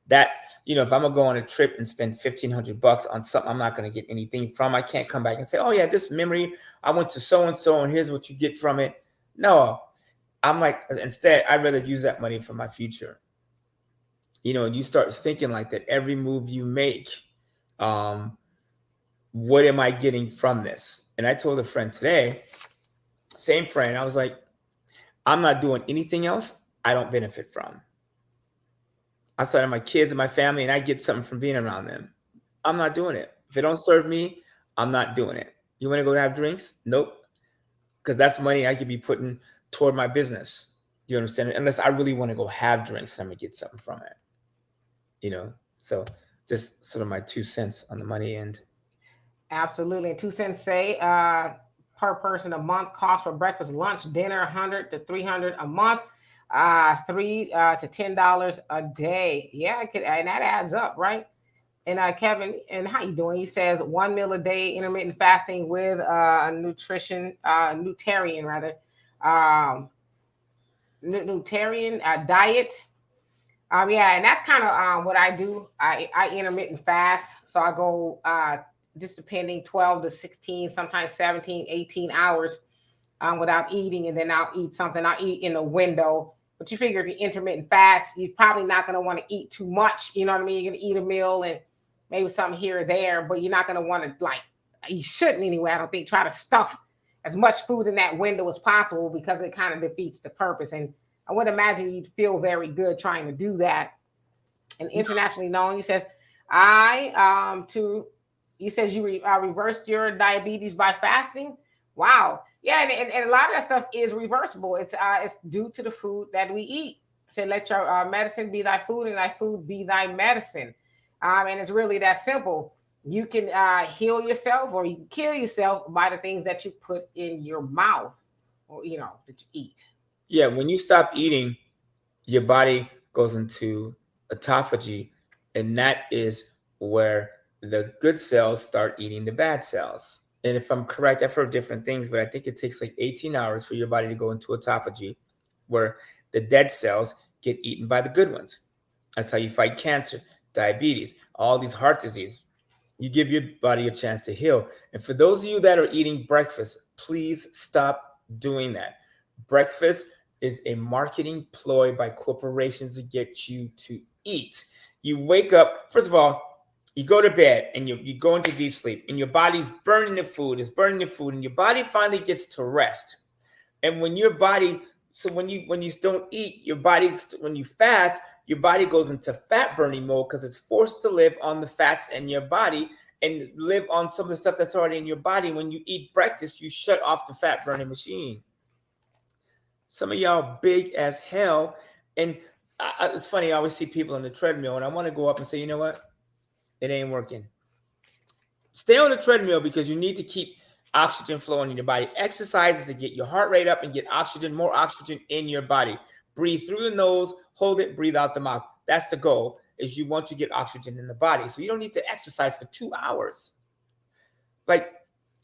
That, if I'm gonna go on a trip and spend $1,500 on something I'm not gonna get anything from, I can't come back and say, oh yeah, this memory, I went to so and so and here's what you get from it. No, I'm like, instead, I'd rather use that money for my future. And you start thinking like that every move you make, what am I getting from this? And I told a friend today, same friend, I was like, I'm not doing anything else I don't benefit from. Outside of my kids and my family, and I get something from being around them. I'm not doing it. If it don't serve me, I'm not doing it. You want to go have drinks? Nope. Because that's money I could be putting toward my business. You understand? Unless I really want to go have drinks, I'm gonna get something from it. So just sort of my 2 cents on the money end. Absolutely. And 2 cents say per person a month cost for breakfast, lunch, dinner, 100 to 300 a month, $3 to $10 a day. Yeah, and that adds up, right? And Kevin, and how you doing? He says 1 meal a day, intermittent fasting with a nutarian rather, nutarian diet. Yeah, and that's kind of what I do. I intermittent fast, so I go just depending 12 to 16, sometimes 17, 18 hours without eating, and then I'll eat something. I'll eat in a window. But you figure if you intermittent fast, you're probably not going to want to eat too much. You know what I mean? You're going to eat a meal and maybe something here or there, but you're not going to want to, like, you shouldn't anyway, I don't think, try to stuff as much food in that window as possible because it kind of defeats the purpose. And I would imagine you'd feel very good trying to do that. And internationally known, he says, he says you reversed your diabetes by fasting. Wow. Yeah, and a lot of that stuff is reversible. It's due to the food that we eat. So let your medicine be thy food and thy food be thy medicine. And it's really that simple. You can heal yourself or you can kill yourself by the things that you put in your mouth or, that you eat. Yeah, when you stop eating, your body goes into autophagy, and that is where the good cells start eating the bad cells. And if I'm correct, I've heard different things, but I think it takes like 18 hours for your body to go into autophagy, where the dead cells get eaten by the good ones. That's how you fight cancer, diabetes, all these heart disease. You give your body a chance to heal. And for those of you that are eating breakfast, please stop doing that. Breakfast is a marketing ploy by corporations to get you to eat. You wake up, first of all, you go to bed and you go into deep sleep and your body's burning the food, and your body finally gets to rest. And when your body, so when you don't eat, your body, when you fast, your body goes into fat burning mode because it's forced to live on the fats in your body and live on some of the stuff that's already in your body. When you eat breakfast, you shut off the fat burning machine. Some of y'all big as hell. And it's funny, I always see people on the treadmill and I want to go up and say, you know what? It ain't working. Stay on the treadmill because you need to keep oxygen flowing in your body. Exercises to get your heart rate up and get more oxygen in your body. Breathe through the nose, hold it, breathe out the mouth. That's the goal, is you want to get oxygen in the body. So you don't need to exercise for 2 hours. Like,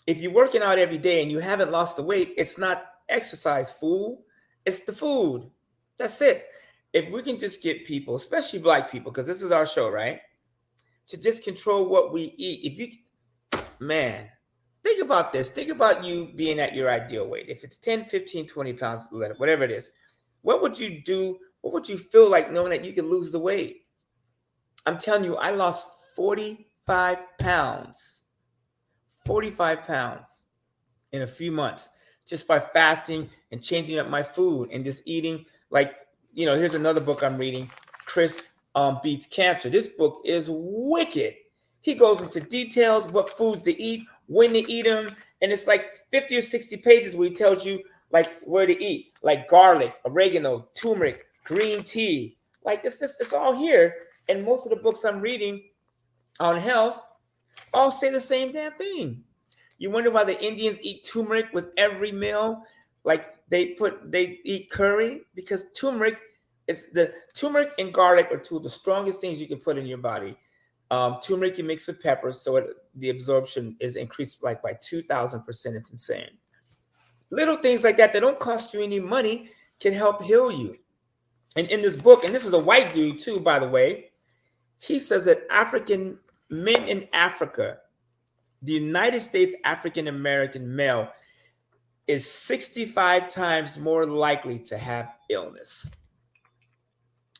if you're working out every day and you haven't lost the weight, it's not exercise, fool. It's the food. That's it. If we can just get people, especially black people, because this is our show, right? To just control what we eat. If you, man, think about this. Think about you being at your ideal weight. If it's 10, 15, 20 pounds, whatever it is, what would you do? What would you feel like knowing that you could lose the weight? I'm telling you, I lost 45 pounds. 45 pounds in a few months just by fasting and changing up my food and just eating. Like, here's another book I'm reading, Chris Beats Cancer. This book is wicked. He goes into details, what foods to eat, when to eat them, and it's like 50 or 60 pages where he tells you like where to eat, like garlic, oregano, turmeric, green tea. Like it's all here. And most of the books I'm reading on health all say the same damn thing. You wonder why the Indians eat turmeric with every meal? Like they eat curry, because turmeric and garlic are two of the strongest things you can put in your body. Turmeric you mix with pepper, so the absorption is increased like by 2,000%. It's insane. Little things like that don't cost you any money can help heal you. And in this book, and this is a white dude too, by the way, he says that African men in Africa, the United States African American male, is 65 times more likely to have illness.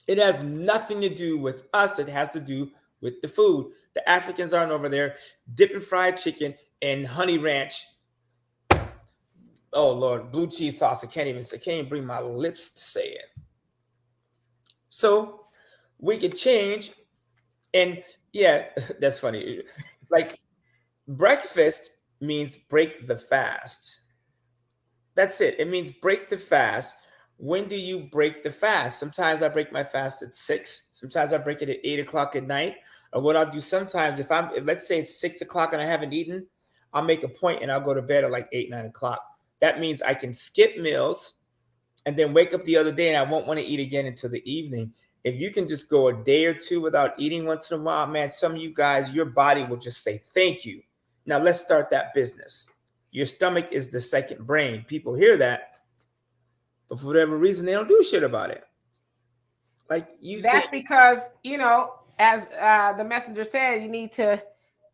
It has nothing to do with us. It has to do with the food. The Africans aren't over there dipping fried chicken and honey ranch. Oh Lord, blue cheese sauce. I can't even bring my lips to say it. So we could change. And yeah, that's funny. Like, breakfast means break the fast. That's it. It means break the fast. When do you break the fast? Sometimes I break my fast at 6. Sometimes I break it at 8 o'clock at night. Or what I'll do sometimes, if let's say it's 6 o'clock and I haven't eaten, I'll make a point and I'll go to bed at like 8, 9 o'clock. That means I can skip meals and then wake up the other day and I won't want to eat again until the evening. If you can just go a day or two without eating once in a while, man, some of you guys, your body will just say thank you. Now let's start that business. Your stomach is the second brain. People hear that, but for whatever reason, they don't do shit about it. Like you said. That's because, as the messenger said, you need to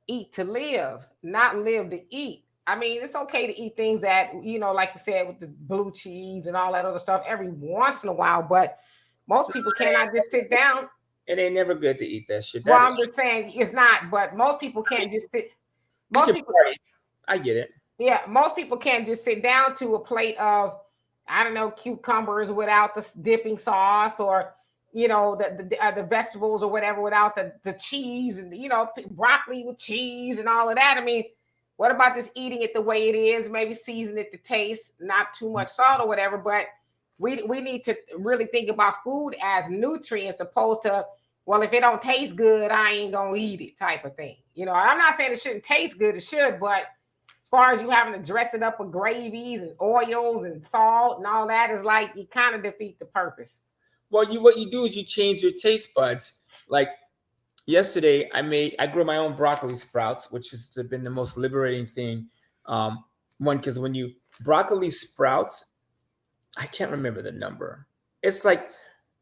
eat to live, not live to eat. I mean, it's okay to eat things that, like you said, with the blue cheese and all that other stuff every once in a while, but most people cannot just sit down. It ain't never good to eat that shit. Well, I'm just saying it's not, but most people can't just sit. Most people, I get it. Yeah, most people can't just sit down to a plate of, I don't know, cucumbers without the dipping sauce, or the vegetables or whatever without the cheese, and broccoli with cheese and all of that. I mean, what about just eating it the way it is? Maybe season it to taste, not too much salt or whatever. But we need to really think about food as nutrients, opposed to, well, if it don't taste good, I ain't gonna eat it type of thing. I'm not saying it shouldn't taste good, it should, but as far as you having to dress it up with gravies and oils and salt and all that, is like you kind of defeat the purpose. Well, what you do is you change your taste buds. Like yesterday, I grew my own broccoli sprouts, which has been the most liberating thing. Because when you broccoli sprouts, I can't remember the number. It's like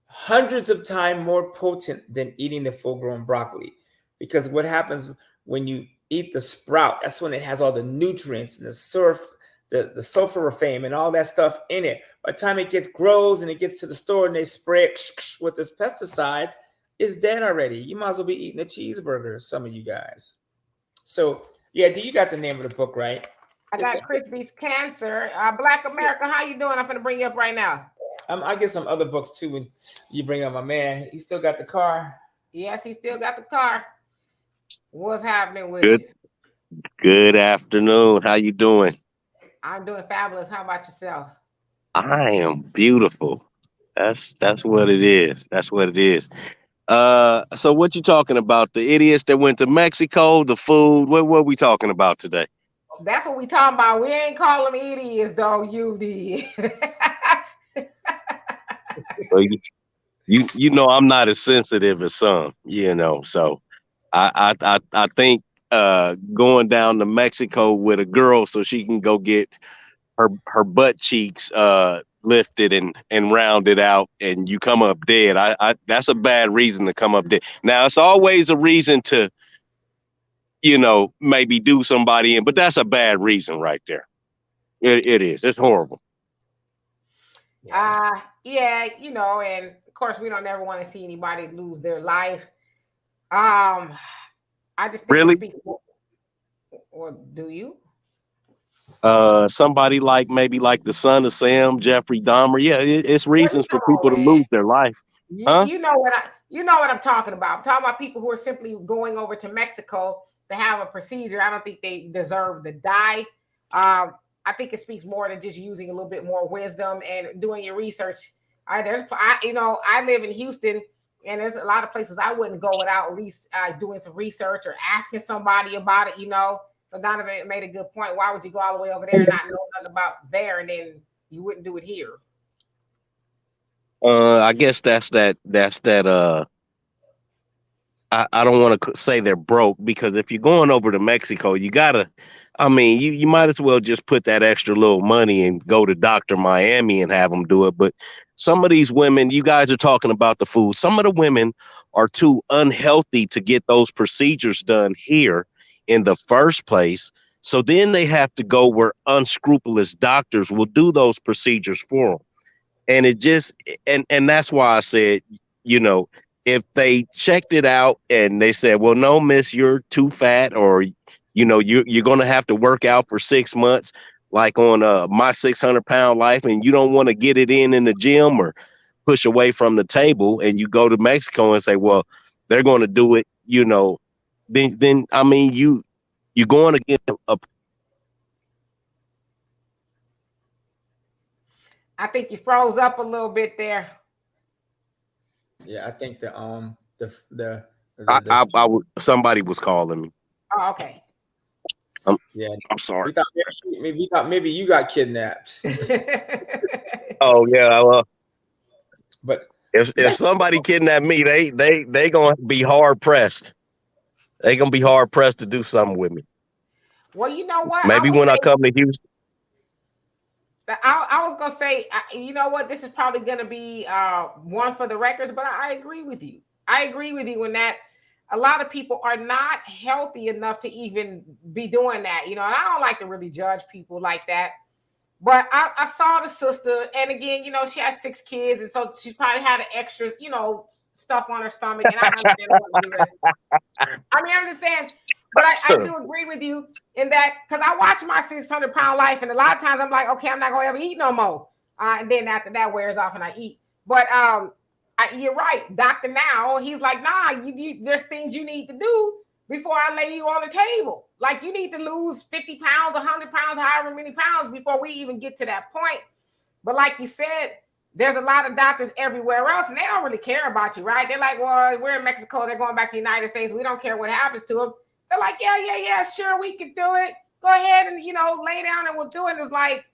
hundreds of times more potent than eating the full-grown broccoli. Because what happens when you eat the sprout, that's when it has all the nutrients and the sulforaphane and all that stuff in it. By the time it grows and it gets to the store and they spray it with this pesticides, it's dead already. You might as well be eating a cheeseburger, some of you guys. So yeah, you got the name of the book, right? I got Chris Beats Cancer. Black America, how you doing? I'm gonna bring you up right now. I get some other books too when you bring up my man. He still got the car. Yes, he still got the car. What's happening with you? Good afternoon. How you doing? I'm doing fabulous. How about yourself? I am beautiful. That's what it is. That's what it is. So what you talking about? The idiots that went to Mexico, the food. What were we talking about today? That's what we talking about. We ain't calling them idiots, though. You did. Well, you know I'm not as sensitive as some. So I think going down to Mexico with a girl so she can go get her butt cheeks lifted and rounded out, and you come up dead. I that's a bad reason to come up dead. Now it's always a reason to, maybe do somebody in, but that's a bad reason right there. It is. It's horrible. Yeah, and of course we don't ever want to see anybody lose their life. I just think Really? or do you? Somebody like maybe like the son of Sam, Jeffrey Dahmer. Yeah, it's Well, reasons for come on, people to man. lose their life. Huh? You know what I'm talking about. I'm talking about people who are simply going over to Mexico to have a procedure. I don't think they deserve to die. I think it speaks more to just using a little bit more wisdom and doing your research. I live in Houston, and there's a lot of places I wouldn't go without at least doing some research or asking somebody about it. But Donovan made a good point. Why would you go all the way over there and not know nothing about there, and then you wouldn't do it here? I guess that's that. I don't want to say they're broke, because if you're going over to Mexico, you might as well just put that extra little money and go to Dr. Miami and have them do it. But some of these women, you guys are talking about the food. Some of the women are too unhealthy to get those procedures done here in the first place. So then they have to go where unscrupulous doctors will do those procedures for them. And and that's why I said, if they checked it out and they said, well, no, miss, you're too fat, or, you're going to have to work out for 6 months, like on My 600-Pound Life, and you don't want to get it in the gym or push away from the table, and you go to Mexico and say, well, they're going to do it, then you're going to get a. I think you froze up a little bit there. Yeah, I think Somebody was calling me. Oh, okay. Yeah, I'm sorry. We thought maybe you got kidnapped. Oh yeah, well, but if somebody kidnapped me, they gonna be hard pressed. They gonna be hard pressed to do something with me. Well, you know what? Maybe when I come to Houston. I was gonna say, you know what? This is probably gonna be one for the records, but I agree with you. I agree with you in that a lot of people are not healthy enough to even be doing that. And I don't like to really judge people like that. But I saw the sister, and again, she has 6 kids, and so she probably had an extra, stuff on her stomach. And I understand I'm just saying, but I do agree with you in that, because I watch My 600-Pound Life, and a lot of times I'm like, okay, I'm not gonna ever eat no more. And then after that wears off, and I eat. But you're right, Dr. Now, he's like, nah, there's things you need to do before I lay you on the table. Like, you need to lose 50 pounds, 100 pounds, however many pounds before we even get to that point. But like you said, there's a lot of doctors everywhere else, and they don't really care about you, right? They're like, well, we're in Mexico. They're going back to the United States. We don't care what happens to them. They're like, yeah, sure, we can do it. Go ahead and, lay down and we'll do it. It's like,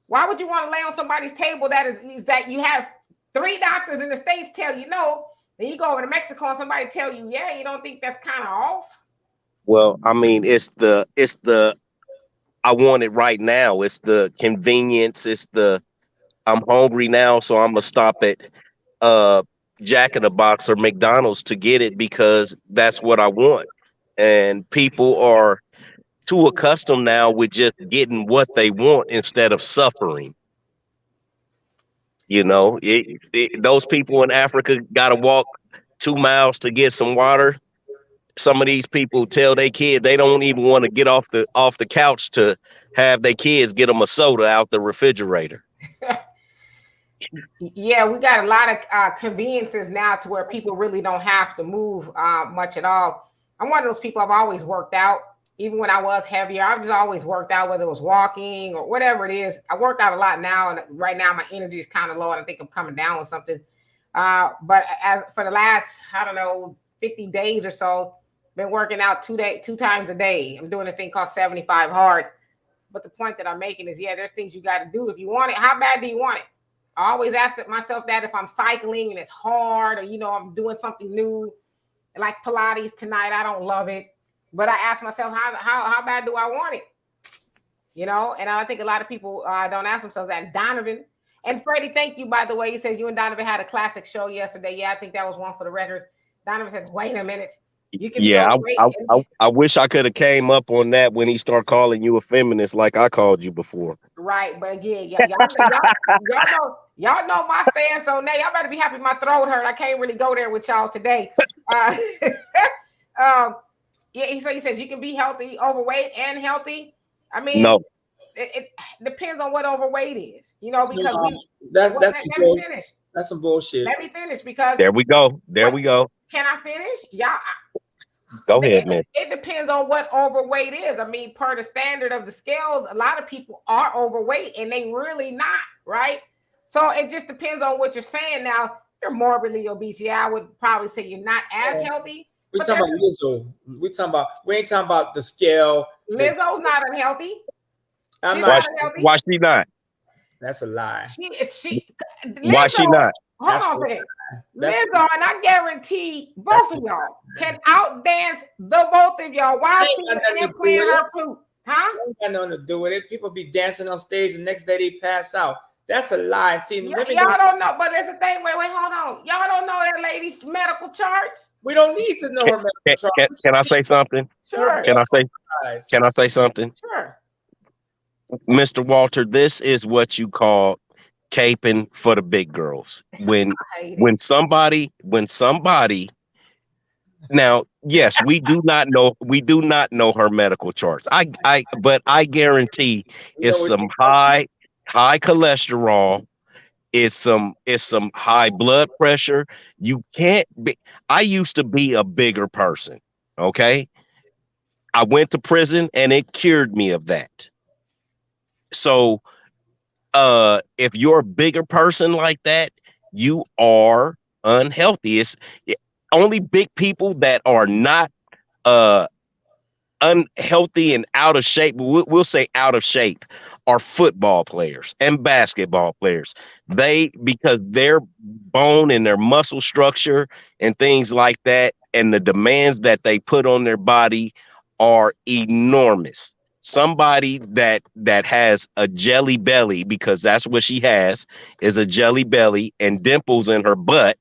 why would you want to lay on somebody's table that you have 3 doctors in the States tell you no, then you go over to Mexico and somebody tell you, yeah, you don't think that's kind of off? Well, it's the I want it right now. It's the convenience. It's the I'm hungry now, so I'm gonna stop at Jack in the Box or McDonald's to get it because that's what I want. And people are too accustomed now with just getting what they want instead of suffering. Those people in Africa got to walk 2 miles to get some water. Some of these people tell their kid they don't even want to get off the couch to have their kids get them a soda out the refrigerator. Yeah, we got a lot of conveniences now to where people really don't have to move much at all. I'm one of those people. I've always worked out. Even when I was heavier, I've just always worked out, whether it was walking or whatever it is. I work out a lot now, and right now my energy is kind of low, and I think I'm coming down with something. But as for the last, 50 days or so, been working out 2 times a day. I'm doing this thing called 75 hard. But the point that I'm making is, there's things you got to do if you want it. How bad do you want it? I always ask myself that if I'm cycling and it's hard, or I'm doing something new. like Pilates tonight. I don't love it, but I ask myself, how bad do I want it? You know, and I think a lot of people don't ask themselves that. Donovan and Freddie, thank you, by the way. He says you and Donovan had a classic show yesterday. Yeah, I think that was one for the records. Donovan says, wait a minute. You can be Yeah, overweight. I wish I could have came up on that when he started calling you a feminist like I called you before. Right, but again, y'all know my stance on that. Y'all better be happy my throat hurt. I can't really go there with y'all today. Yeah, so he says you can be healthy, overweight, and healthy. I mean, No, it depends on what overweight is, you know, because that's let me finish. That's some bullshit. Let me finish because there we go. There we go. Can I finish? Yeah. Go ahead, man. It depends on what overweight is. I mean, per the standard of the scales, a lot of people are overweight and they really not, right? So it just depends on what you're saying. Now, you're morbidly obese. Yeah, I would probably say you're not as healthy. We're talking about Lizzo. We ain't talking about the scale. Lizzo's not unhealthy. Why she not? That's a lie. Why she not? Hold on a second. Lizzo, and I guarantee both of y'all can outdance the both of y'all. Why is she playing her flute? Huh? Ain't got nothing to do with it. People be dancing on stage the next day they pass out. That's a lie. See, y'all don't know, but there's a thing. Wait, hold on. Y'all don't know that lady's medical charts. We don't need to know her medical charts. Can I say something? Sure. Can I say something? Sure. Mr. Walter, this is what you call caping for the big girls. When somebody now, yes, we do not know her medical charts. But I guarantee it's some high cholesterol, it's some high blood pressure. You can't be. I used to be a bigger person. Okay. I went to prison and it cured me of that. So if you're a bigger person like that, you are unhealthy. It's only big people that are not unhealthy and out of shape. We'll say out of shape are football players and basketball players. Because their bone and their muscle structure and things like that, and the demands that they put on their body are enormous. Somebody that has a jelly belly, because that's what she has, is a jelly belly and dimples in her butt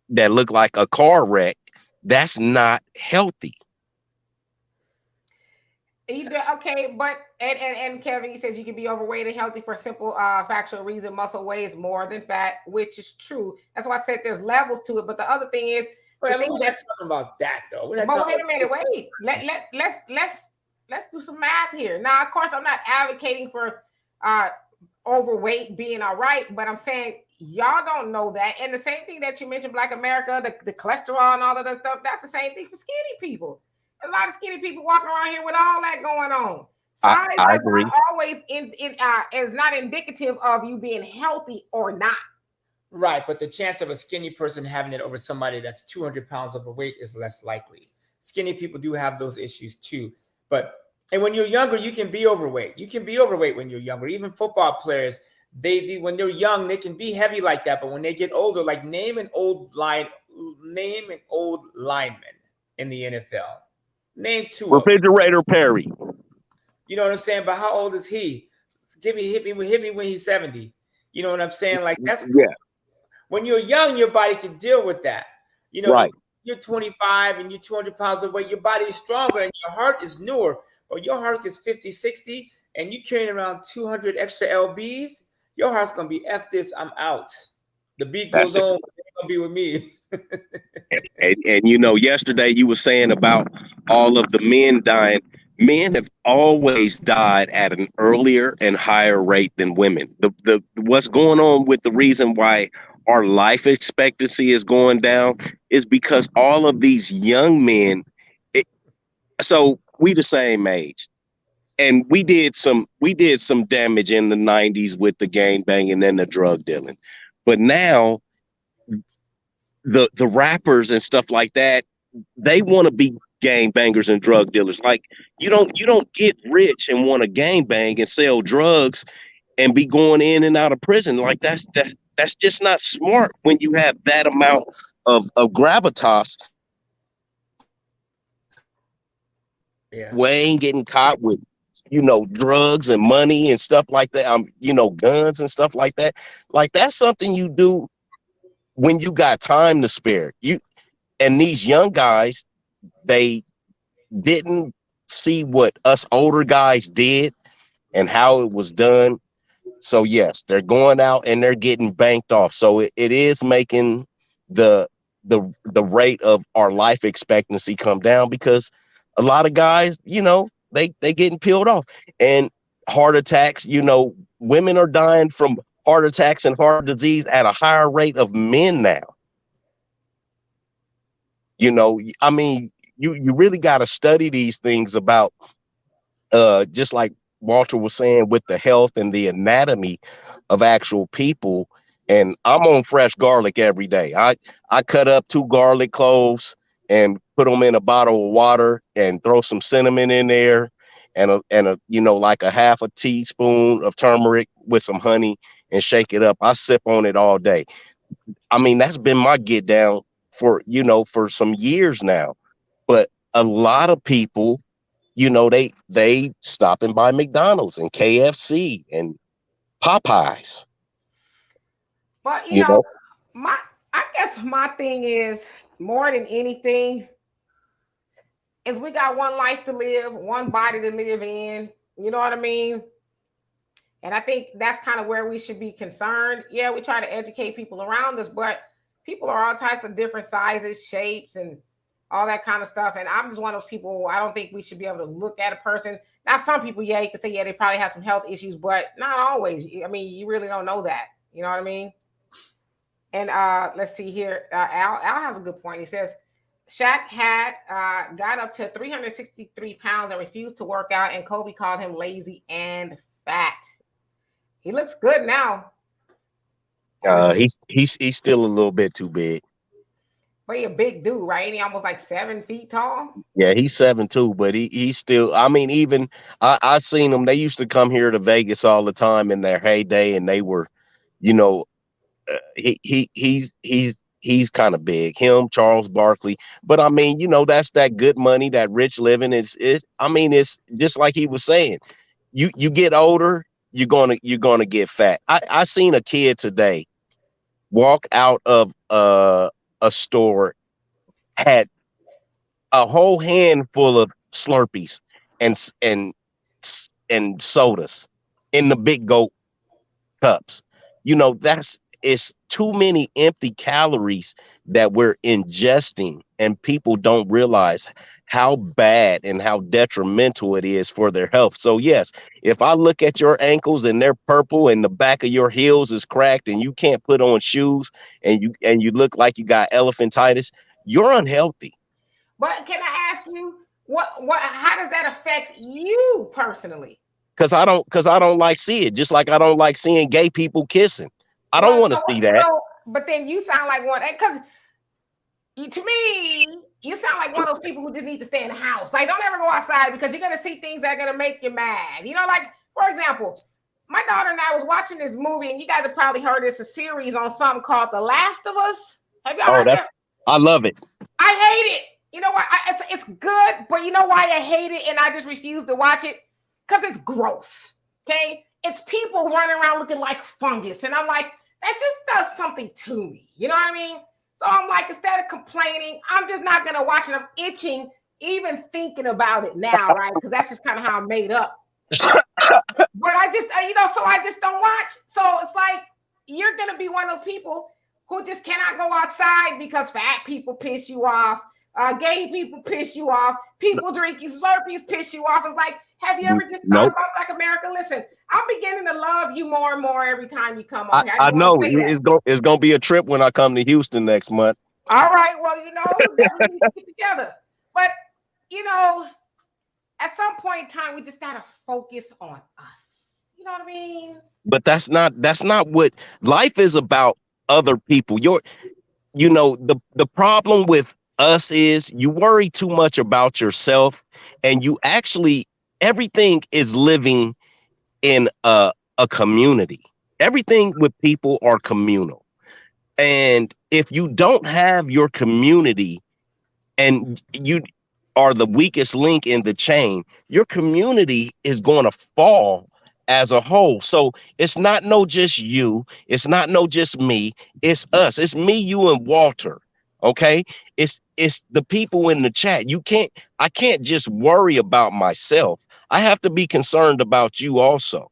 that look like a car wreck. That's not healthy. Okay, but and Kevin, he says you can be overweight and healthy for a simple factual reason. Muscle weighs more than fat, which is true. That's why I said there's levels to it. But the other thing is, we're not talking about that though. We're not wait a minute, wait. Let's do some math here. Now, of course, I'm not advocating for overweight being all right, but I'm saying y'all don't know that. And the same thing that you mentioned, Black America, the cholesterol and all of that stuff, that's the same thing for skinny people. A lot of skinny people walking around here with all that going on. Size I agree. Not always is not indicative of you being healthy or not. Right, but the chance of a skinny person having it over somebody that's 200 pounds overweight is less likely. Skinny people do have those issues too. And when you're younger, you can be overweight. You can be overweight when you're younger. Even football players, when they're young, they can be heavy like that. But when they get older, like name an old lineman in the NFL. Name two. Refrigerator Perry. You know what I'm saying? But how old is he? Hit me when he's 70. You know what I'm saying? Like that's cool. Yeah. When you're young, your body can deal with that. You know, right. You're 25 and you're 200 pounds overweight. Your body is stronger and your heart is newer. But your heart is 50, 60, and you carrying around 200 extra lbs. Your heart's gonna be F this. I'm out. The beat goes on. It's gonna be with me. and you know, yesterday you were saying about all of the men dying. Men have always died at an earlier and higher rate than women. The what's going on with the reason why our life expectancy is going down is because all of these young men. So we the same age, and we did some damage in the 90s with the gang banging and the drug dealing, but now the rappers and stuff like that, they want to be gang bangers and drug dealers. Like you don't get rich and want to gang bang and sell drugs and be going in and out of prison. Like that's just not smart when you have that amount of gravitas Yeah. We ain't getting caught with, drugs and money and stuff like that. Guns and stuff like that. Like that's something you do when you got time to spare. And these young guys, they didn't see what us older guys did and how it was done. So yes, they're going out and they're getting banked off. So it is making the the rate of our life expectancy come down because a lot of guys, they getting peeled off. And heart attacks, women are dying from heart attacks and heart disease at a higher rate of men now. I mean, you really got to study these things about just like Walter was saying with the health and the anatomy of actual people. And I'm on fresh garlic every day. I cut up 2 garlic cloves and put them in a bottle of water and throw some cinnamon in there and like a half a teaspoon of turmeric with some honey and shake it up. I sip on it all day. I mean, that's been my get down for some years now. But a lot of people, they stopping by McDonald's and KFC and Popeyes. But You know, I guess my thing is more than anything is we got one life to live, one body to live in. You know what I mean? And I think that's kind of where we should be concerned. Yeah, we try to educate people around us, but people are all types of different sizes, shapes, and all that kind of stuff. And I'm just one of those people, I don't think we should be able to look at a person. Now, some people, yeah, you can say, yeah, they probably have some health issues, but not always. I mean, you really don't know that. You know what I mean? And let's see here. Al has a good point. He says, Shaq had got up to 363 pounds and refused to work out, and Kobe called him lazy and fat. He looks good now. he's still a little bit too big. But he a big dude, right? Ain't he almost like 7 feet tall? Yeah, he's 7'2", but he's still. I mean, even I seen them. They used to come here to Vegas all the time in their heyday, and they were, you know, he's kind of big. Him, Charles Barkley, but I mean, that's that good money, that rich living. I mean, it's just like he was saying. You get older, you're gonna get fat. I seen a kid today walk out of a store, had a whole handful of Slurpees and sodas in the big goat cups. It's too many empty calories that we're ingesting, and people don't realize how bad and how detrimental it is for their health. So yes, if I look at your ankles and they're purple and the back of your heels is cracked and you can't put on shoes and you look like you got elephantitis, you're unhealthy. But can I ask you, how does that affect you personally? Because I don't like seeing it, just like I don't like seeing gay people kissing. I don't want to see that. But then you sound like one, because to me, you sound like one of those people who just need to stay in the house. Like, don't ever go outside because you're gonna see things that are gonna make you mad. Like, for example, my daughter and I was watching this movie, and you guys have probably heard it's a series on something called The Last of Us. Have y'all heard that? I love it. I hate it. You know what? It's good, but you know why I hate it and I just refuse to watch it? Because it's gross. Okay? It's people running around looking like fungus. And I'm like, that just does something to me. You know what I mean? So I'm like, instead of complaining, I'm just not going to watch it. I'm itching even thinking about it now, right? Because that's just kind of how I'm made up. But I just, so I just don't watch. So it's like, you're going to be one of those people who just cannot go outside because fat people piss you off. Gay people piss you off. People drinking Slurpees piss you off. It's like, have you ever just thought about Black America? Listen, I'm beginning to love you more and more every time you come on here. I know it's gonna be a trip when I come to Houston next month. All right, well, we need to get together. But at some point in time, we just gotta focus on us. You know what I mean? But that's not what life is about. Other people. The problem with us is you worry too much about yourself, and you actually, everything is living in a community. Everything with people are communal. And if you don't have your community and you are the weakest link in the chain, your community is going to fall as a whole. So it's not just you, it's not just me, it's us. It's me, you, and Walter. Okay, it's the people in the chat. I can't just worry about myself. I have to be concerned about you also.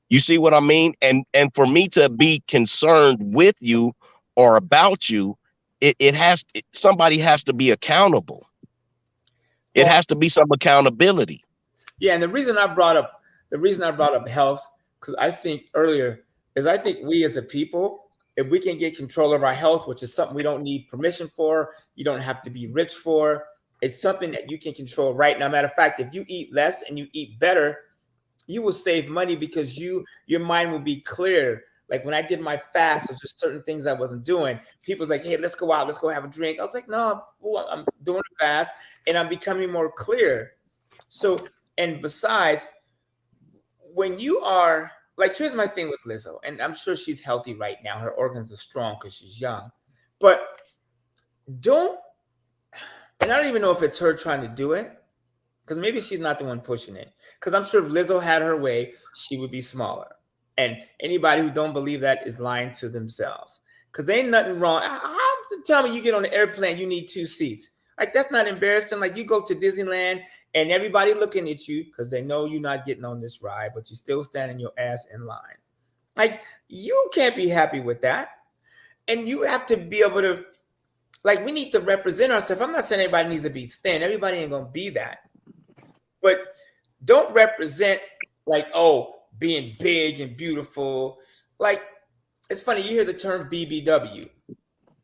You see what I mean? And for me to be concerned with you or about you, somebody has to be accountable. It has to be some accountability. Yeah, and the reason I brought up health, because I think earlier, is I think we as a people, if we can get control of our health, which is something we don't need permission for, you don't have to be rich for, it's something that you can control right now. Matter of fact, if you eat less and you eat better, you will save money because your mind will be clear. Like when I did my fast, there's just certain things I wasn't doing. People's like, hey, let's go out, let's go have a drink. I was like, no, I'm doing a fast and I'm becoming more clear. So, and besides, when you are like, here's my thing with Lizzo, and I'm sure she's healthy right now. Her organs are strong because she's young, but and I don't even know if it's her trying to do it, because maybe she's not the one pushing it. Because I'm sure if Lizzo had her way, she would be smaller. And anybody who don't believe that is lying to themselves. Because ain't nothing wrong. How to tell me you get on an airplane, you need 2 seats? Like, that's not embarrassing. Like, you go to Disneyland and everybody looking at you because they know you're not getting on this ride, but you're still standing your ass in line. Like, you can't be happy with that. And you have to be able to, like, we need to represent ourselves. I'm not saying everybody needs to be thin. Everybody ain't going to be that. But don't represent like, oh, being big and beautiful. Like, it's funny, you hear the term BBW,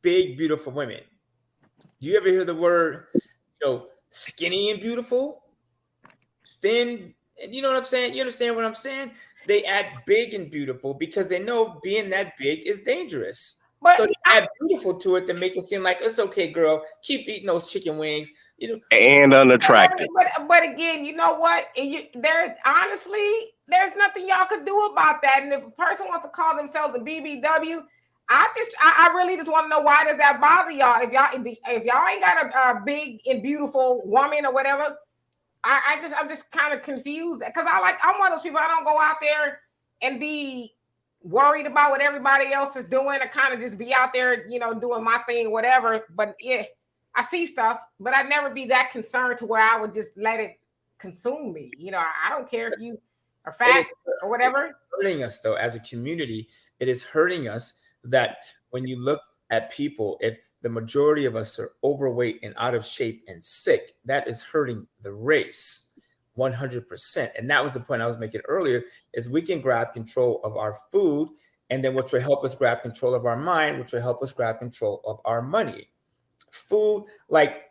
big, beautiful women. Do you ever hear the word, skinny and beautiful? Thin, you know what I'm saying? You understand what I'm saying? They add big and beautiful because they know being that big is dangerous. But so they add beautiful to it to make it seem like it's okay, girl. Keep eating those chicken wings. And unattractive. But again, you know what? There's nothing y'all could do about that. And if a person wants to call themselves a BBW, I really just want to know, why does that bother y'all? If y'all ain't got a big and beautiful woman or whatever, I'm just kind of confused, because I'm one of those people. I don't go out there and be worried about what everybody else is doing, or kind of just be out there, doing my thing, whatever. But yeah, I see stuff, but I'd never be that concerned to where I would just let it consume me. I don't care if you are fat or whatever. It's hurting us, though, as a community. It is hurting us that when you look at people, if the majority of us are overweight and out of shape and sick, that is hurting the race 100%. And that was the point I was making earlier, is we can grab control of our food, and then which will help us grab control of our mind, which will help us grab control of our money. Food, like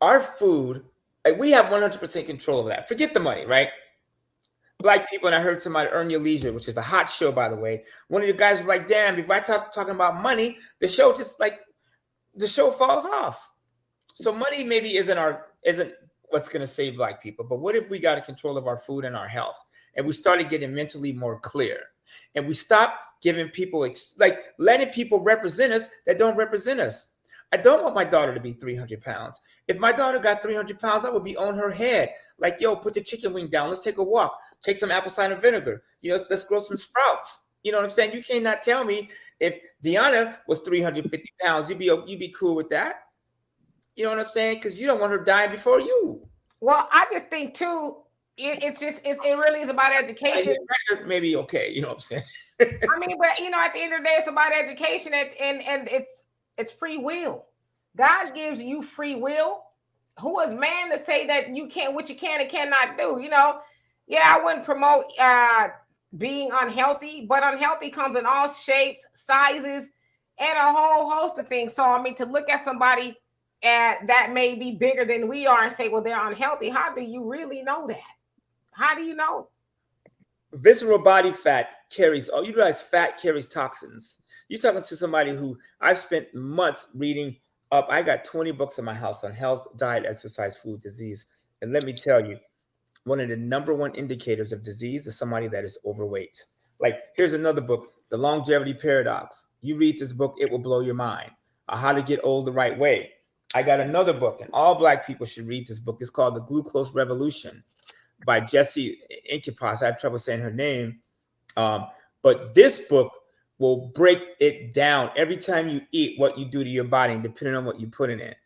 our food, like we have 100% control of that. Forget the money, right? Black people, and I heard somebody, Earn Your Leisure, which is a hot show, by the way. One of the guys was like, damn, if I talking about money, the show falls off. So money maybe isn't what's going to save Black people. But what if we got a control of our food and our health, and we started getting mentally more clear, and we stop giving people, letting people represent us that don't represent us? I don't want my daughter to be 300 pounds. If my daughter got 300 pounds, I would be on her head. Like, yo, put the chicken wing down. Let's take a walk. Take some apple cider vinegar. Let's grow some sprouts. You know what I'm saying? You cannot tell me if Deanna was 350 pounds, you'd be cool with that. You know what I'm saying? Because you don't want her dying before you. Well, I just think too, it really is about education. Maybe okay, you know what I'm saying? I mean, but at the end of the day, it's about education, and it's free will. God gives you free will. Who is man to say that you can't, what you can and cannot do? Yeah, I wouldn't promote being unhealthy, but unhealthy comes in all shapes, sizes, and a whole host of things. So, I mean, to look at somebody that may be bigger than we are and say, well, they're unhealthy, how do you really know that? How do you know? Visceral body fat carries, you realize fat carries toxins. You're talking to somebody who I've spent months reading up. I got 20 books in my house on health, diet, exercise, food, disease. And let me tell you, one of the number one indicators of disease is somebody that is overweight. Like, here's another book, The Longevity Paradox. You read this book, it will blow your mind. How to Get Old the Right Way. I got another book, and all Black people should read this book. It's called The Glucose Revolution by Jessie Inkipas. I have trouble saying her name. But this book will break it down every time you eat, what you do to your body, and depending on what you put in it.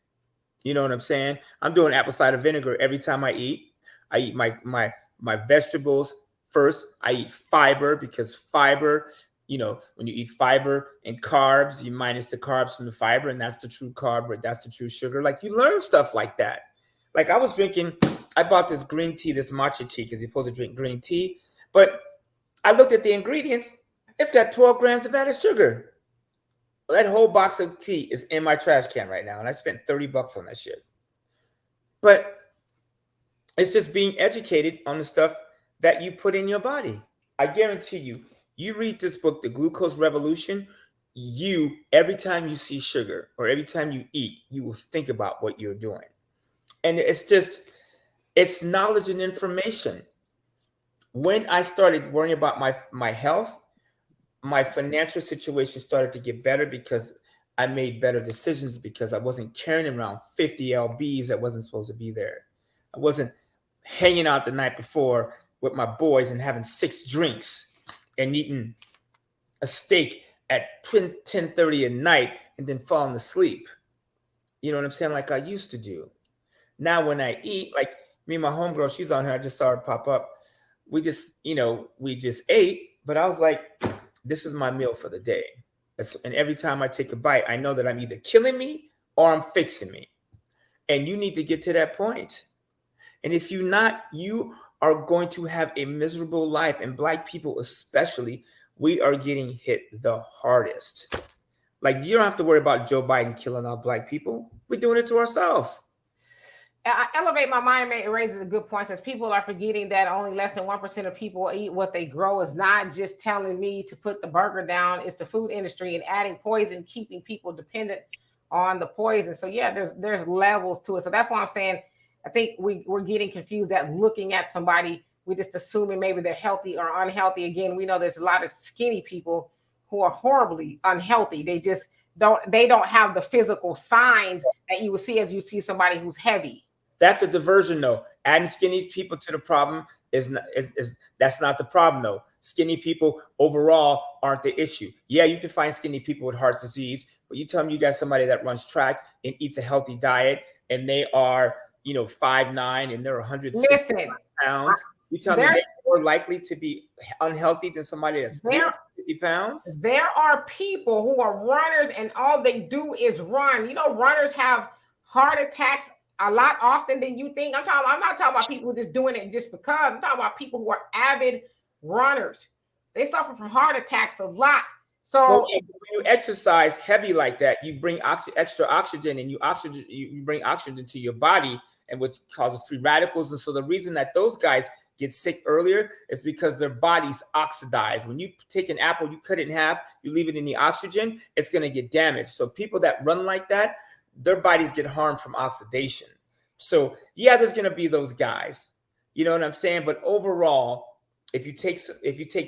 You know what I'm saying? I'm doing apple cider vinegar every time I eat. I eat my vegetables first. I eat fiber, because fiber, you know, when you eat fiber and carbs, you minus the carbs from the fiber, and that's the true carb, or that's the true sugar. Like, you learn stuff like that. Like, I bought this green tea, this matcha tea, because you're supposed to drink green tea. But I looked at the ingredients. It's got 12 grams of added sugar. That whole box of tea is in my trash can right now, and I spent $30 on that shit. But it's just being educated on the stuff that you put in your body. I guarantee you, you read this book, The Glucose Revolution, every time you see sugar or every time you eat, you will think about what you're doing. And it's knowledge and information. When I started worrying about my health, my financial situation started to get better, because I made better decisions, because I wasn't carrying around 50 lbs that wasn't supposed to be there. I wasn't hanging out the night before with my boys and having 6 drinks and eating a steak at 10:30 at night and then falling asleep. You know what I'm saying? Like I used to do. Now when I eat, like me and my homegirl, she's on here, I just saw her pop up. We just ate, but I was like, this is my meal for the day. And every time I take a bite, I know that I'm either killing me or I'm fixing me. And you need to get to that point. And if you're not, you are going to have a miserable life. And Black people especially, we are getting hit the hardest. Like, you don't have to worry about Joe Biden killing our Black people. We're doing it to ourselves. I elevate my mind. It raises a good point, since people are forgetting that only less than 1% of people eat what they grow. Is not just telling me to put the burger down. It's the food industry and adding poison, keeping people dependent on the poison. So yeah, there's levels to it. So that's why I'm saying, I think we're getting confused that looking at somebody, we're just assuming maybe they're healthy or unhealthy. Again, we know there's a lot of skinny people who are horribly unhealthy. They don't have the physical signs that you would see as you see somebody who's heavy. That's a diversion, though. Adding skinny people to the problem that's not the problem, though. Skinny people overall aren't the issue. Yeah, you can find skinny people with heart disease, but you tell me you got somebody that runs track and eats a healthy diet, and they are, 5'9" and they're 160 pounds. You tell me they're more likely to be unhealthy than somebody that's 350 pounds? There are people who are runners, and all they do is run. Runners have heart attacks a lot often than you think. I'm not talking about people who are just doing it just because. I'm talking about people who are avid runners. They suffer from heart attacks a lot. So when you exercise heavy like that, you bring extra oxygen, and you bring oxygen to your body, and which causes free radicals. And so the reason that those guys get sick earlier is because their bodies oxidize. When you take an apple, you cut it in half, you leave it in the oxygen, it's going to get damaged. So people that run like that, their bodies get harmed from oxidation. So yeah, there's going to be those guys, you know what I'm saying? But overall, if you take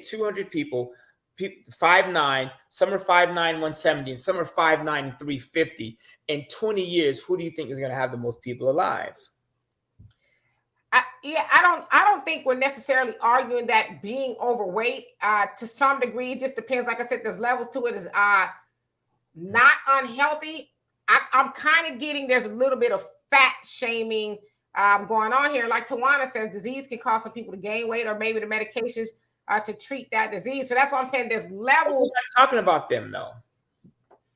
200 people 5'9", some are 5'9", 170, and some are 5'9", and 350, in 20 years, who do you think is going to have the most people alive? I don't think we're necessarily arguing that being overweight, to some degree, it just depends. Like I said, there's levels to it. Is not unhealthy. I'm kind of getting, there's a little bit of fat shaming going on here. Like Tawana says, disease can cause some people to gain weight, or maybe the medications to treat that disease. So that's why I'm saying there's levels. We're not talking about them, though.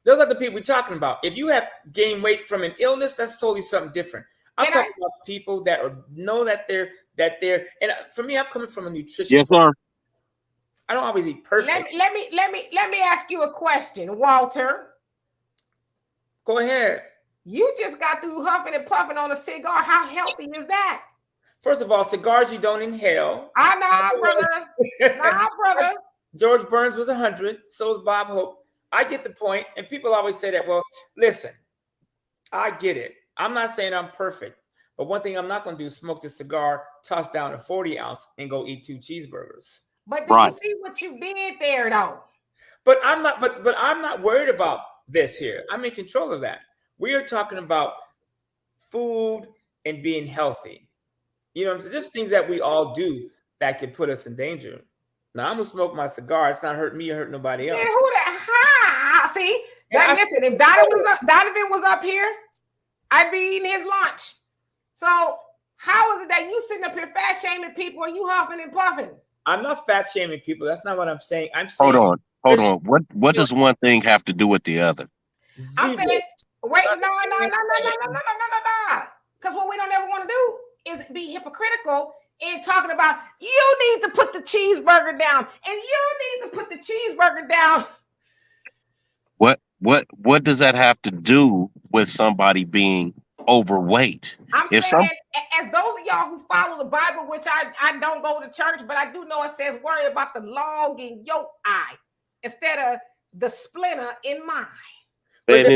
Those are the people we're talking about. If you have gained weight from an illness, that's totally something different. I'm talking about people that know that they're, and for me, I'm coming from a nutrition. Yes, sir. I don't always eat perfect. Let me ask you a question, Walter. Go ahead. You just got through huffing and puffing on a cigar. How healthy is that? First of all, cigars you don't inhale. I know, brother. George Burns was 100. So is Bob Hope. I get the point. And people always say that, well, listen, I get it. I'm not saying I'm perfect. But one thing I'm not going to do is smoke the cigar, toss down a 40 ounce, and go eat 2 cheeseburgers. But do you see what you did there, though? But I'm not worried about this here. I'm in control of that. We are talking about food and being healthy. You know, just things that we all do that can put us in danger. Now I'm gonna smoke my cigar. It's not hurt me or hurt nobody Yeah, else. who that? See, And that I listen. If Donovan was up here, I'd be eating his lunch. So how is it that you sitting up here fat shaming people and you huffing and puffing? I'm not fat shaming people. That's not what I'm saying. I'm saying Hold on. What does one thing have to do with the other? I'm zero. saying, wait, no. Because what we don't ever want to do is be hypocritical in talking about you need to put the cheeseburger down and you need to put the cheeseburger down. What does that have to do with somebody being overweight? I'm If saying, some as those of y'all who follow the Bible, which I don't go to church, but I do know it says worry about the log in your eye instead of the splinter in mine. and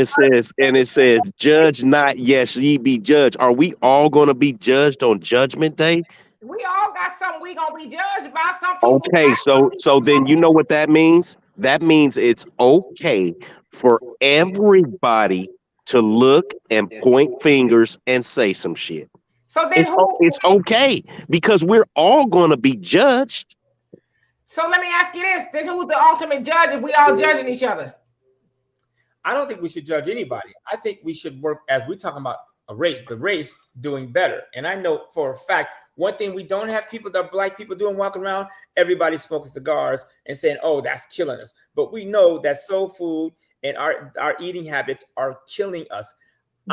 it says, judge not, yes, ye be judged. Are we all gonna be judged on judgment day? We all got something we gonna be judged by. Some people Okay, so then you know what that means? That means it's okay for everybody to look and point fingers and say some shit. So then It's okay because we're all going to be judged. So let me ask you this: then who's the ultimate judge if we all judging each other? I don't think we should judge anybody. I think we should work as we're talking about the race doing better. And I know for a fact, one thing we don't have people that are black people doing walking around, everybody smoking cigars and saying, oh, that's killing us. But we know that soul food and our eating habits are killing us.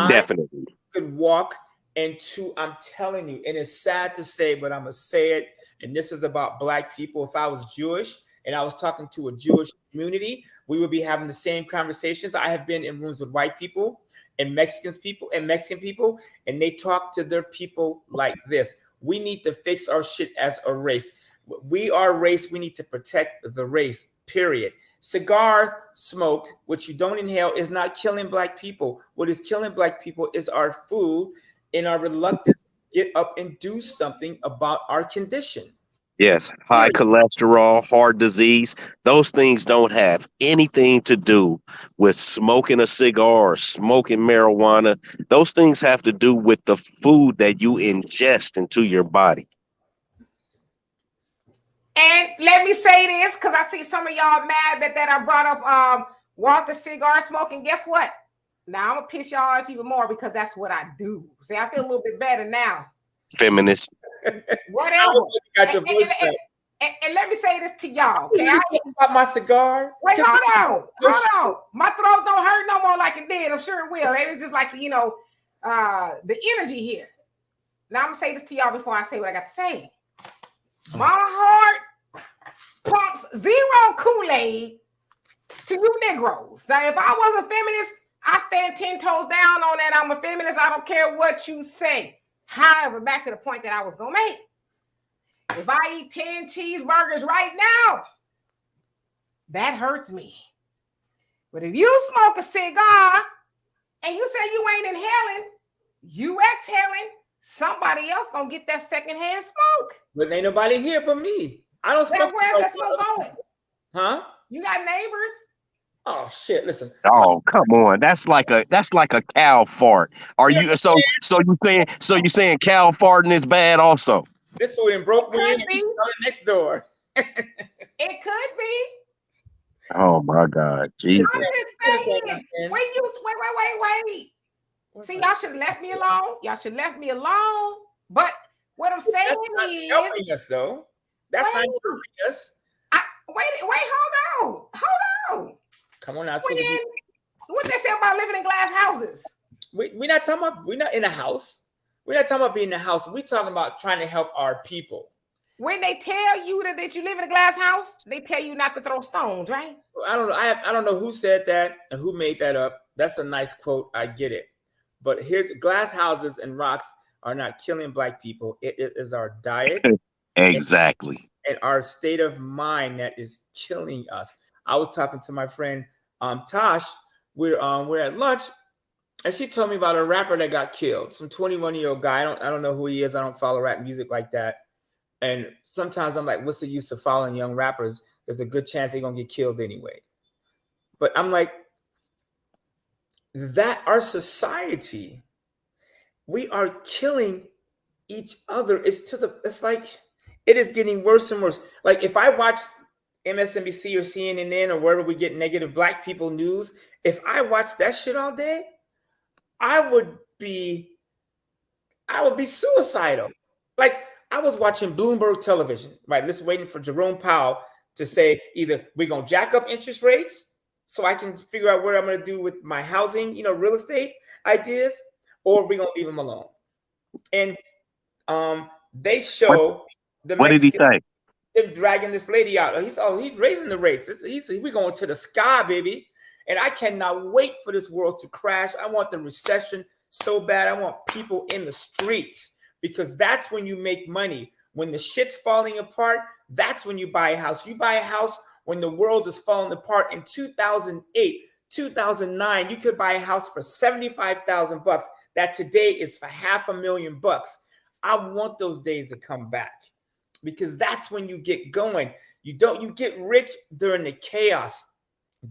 Definitely. I could walk into, I'm telling you, and it's sad to say, but I'm going to say it. And this is about black people. If I was Jewish and I was talking to a Jewish community, we would be having the same conversations. I have been in rooms with white people and Mexican people, and they talk to their people like this. We need to fix our shit as a race. We are a race. We need to protect the race, period. Cigar smoke, which you don't inhale, is not killing black people. What is killing black people is our food and our reluctance to get up and do something about our condition. Yes, high cholesterol, heart disease, those things don't have anything to do with smoking a cigar or smoking marijuana. Those things have to do with the food that you ingest into your body. And let me say this, because I see some of y'all mad that I brought up Walter cigar smoking. Guess what? Now I'm gonna piss y'all off even more because that's what I do. See, I feel a little bit better now. Feminist. Whatever. Got your voice back. And let me say this to y'all. Okay, about my cigar. Wait, hold on. My throat don't hurt no more like it did. I'm sure it will. Maybe it's just like the energy here. Now I'm gonna say this to y'all before I say what I got to say. My heart pumps zero Kool-Aid to you Negroes. Now, if I was a feminist, I stand 10 toes down on that. I'm a feminist. I don't care what you say. However, back to the point that I was gonna make. If I eat 10 cheeseburgers right now, that hurts me. But if you smoke a cigar and you say you ain't inhaling, you exhaling, somebody else gonna get that secondhand smoke. But ain't nobody here but me. I don't smoke. Where's that smoke going? Huh? You got neighbors? Oh shit! Listen. Oh, come on. That's like a cow fart. Are you so you saying cow farting is bad also? This food and broke me in and he's next door. It could be. Oh my God, Jesus! I'm just saying. Wait. See, y'all should have left me alone. But what I'm saying That's not helping us, though. That's not helping us. Wait, hold on. Come on now. What they say about living in glass houses? We're not talking about, we're not in a house. We're not talking about being in a house. We're talking about trying to help our people. When they tell you that you live in a glass house, they tell you not to throw stones, right? I don't know. I don't know who said that and who made that up. That's a nice quote. I get it. But here's glass houses and rocks are not killing black people. It is our diet. Exactly. And our state of mind that is killing us. I was talking to my friend Tosh. We're at lunch, and she told me about a rapper that got killed. Some 21-year-old guy. I don't know who he is. I don't follow rap music like that. And sometimes I'm like, what's the use of following young rappers? There's a good chance they're gonna get killed anyway. But I'm like, that our society we are killing each other. It's like it is getting worse and worse. Like if I watch MSNBC or CNN or wherever we get negative black people news, if I watch that shit all day, I would be suicidal. Like I was watching Bloomberg television, right? Just waiting for Jerome Powell to say either we're gonna jack up interest rates so I can figure out what I'm gonna do with my housing, real estate ideas, or we're gonna leave them alone. And they show the What did he Mexicans say? them dragging this lady out. He's raising the rates. We're going to the sky, baby. And I cannot wait for this world to crash. I want the recession so bad. I want people in the streets because that's when you make money. When the shit's falling apart, that's when you buy a house. You buy a house when the world is falling apart. In 2008, 2009, you could buy a house for $75,000. That today is for $500,000. I want those days to come back because that's when you get going. You get rich during the chaos.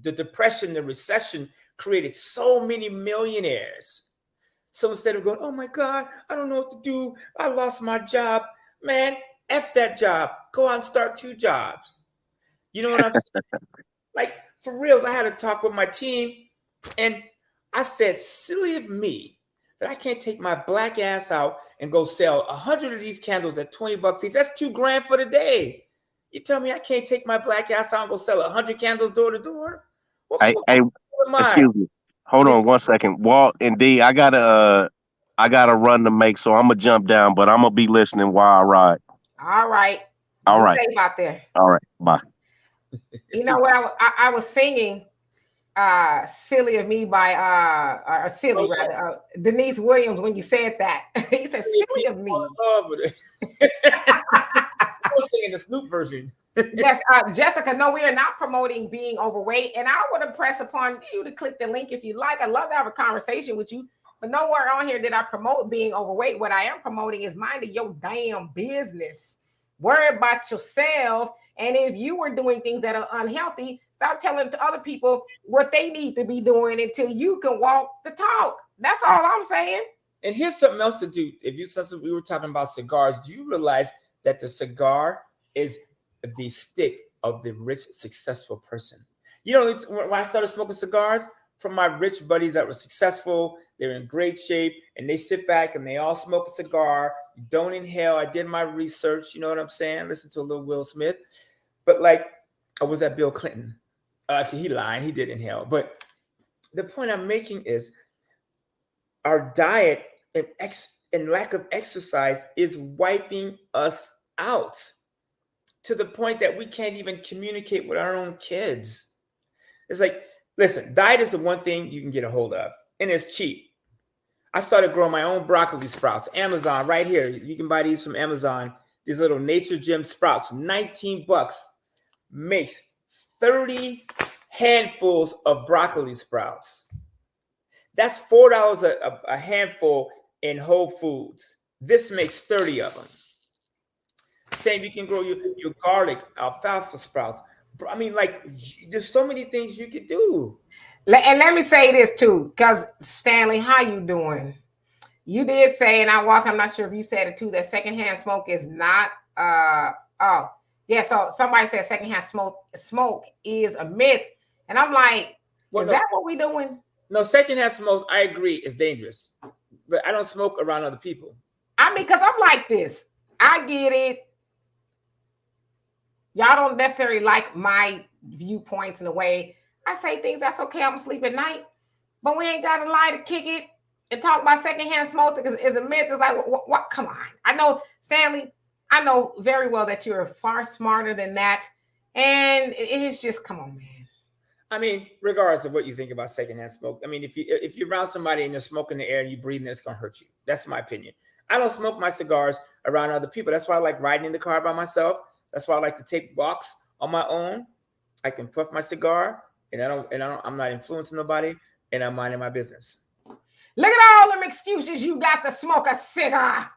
The depression, the recession created so many millionaires. So instead of going, oh my God, I don't know what to do. I lost my job. Man, F that job. Go out and start 2 jobs. You know what I'm saying? Like, for real, I had a talk with my team and I said, silly of me that I can't take my black ass out and go sell 100 of these candles at $20 each. That's $2,000 for the day. You tell me I can't take my black ass out and go sell 100 candles door to door? Hey, excuse me. Hold on 1 second. Walt and D, I gotta run to make, so I'm gonna jump down, but I'm gonna be listening while I ride. All right. All Be right. safe out there. All right. Bye. You know what? I was singing "Silly of Me" by or "Silly" rather Denise Williams when you said that. You said "Silly of Me." I was singing the Snoop version. Yes, Jessica, no, we are not promoting being overweight. And I would impress upon you to click the link if you like. I'd love to have a conversation with you. But nowhere on here did I promote being overweight. What I am promoting is minding your damn business. Worry about yourself. And if you were doing things that are unhealthy, stop telling to other people what they need to be doing until you can walk the talk. That's all I'm saying. And here's something else to do. Since we were talking about cigars, do you realize that the cigar is the stick of the rich, successful person? When I started smoking cigars from my rich buddies that were successful, they're in great shape, and they sit back and they all smoke a cigar. You don't inhale. I did my research. You know what I'm saying? Listen to a little Will Smith. But like, I was at Bill Clinton. Actually, he lied. He did inhale. But the point I'm making is our diet and lack of exercise is wiping us out to the point that we can't even communicate with our own kids. It's like, listen, diet is the one thing you can get a hold of, and it's cheap. I started growing my own broccoli sprouts. Amazon, right here. You can buy these from Amazon. These little Nature Gym sprouts, $19 makes 30 handfuls of broccoli sprouts. That's $4 a handful in Whole Foods. This makes 30 of them. Same, you can grow your garlic, alfalfa sprouts. I mean, like, there's so many things you could do. And let me say this too, because Stanley, how you doing? You did say, and I'm not sure if you said it too, that secondhand smoke is not so somebody said secondhand smoke is a myth. And I'm like, that what we doing? No, secondhand smoke, I agree, is dangerous. But I don't smoke around other people. I mean, because I'm like this. I get it. Y'all don't necessarily like my viewpoints in a way. I say things that's okay. I'm asleep at night, but we ain't got to lie to kick it and talk about secondhand smoke because it's a myth. It's like, what? Come on. I know, Stanley, I know very well that you're far smarter than that. And it's just, come on, man. I mean, regardless of what you think about secondhand smoke, I mean, if you're around somebody and you're smoking the air and you breathing, it's going to hurt you. That's my opinion. I don't smoke my cigars around other people. That's why I like riding in the car by myself. That's why I like to take walks on my own. I can puff my cigar, and I'm not influencing nobody, and I'm minding my business. Look at all them excuses you got to smoke a cigar.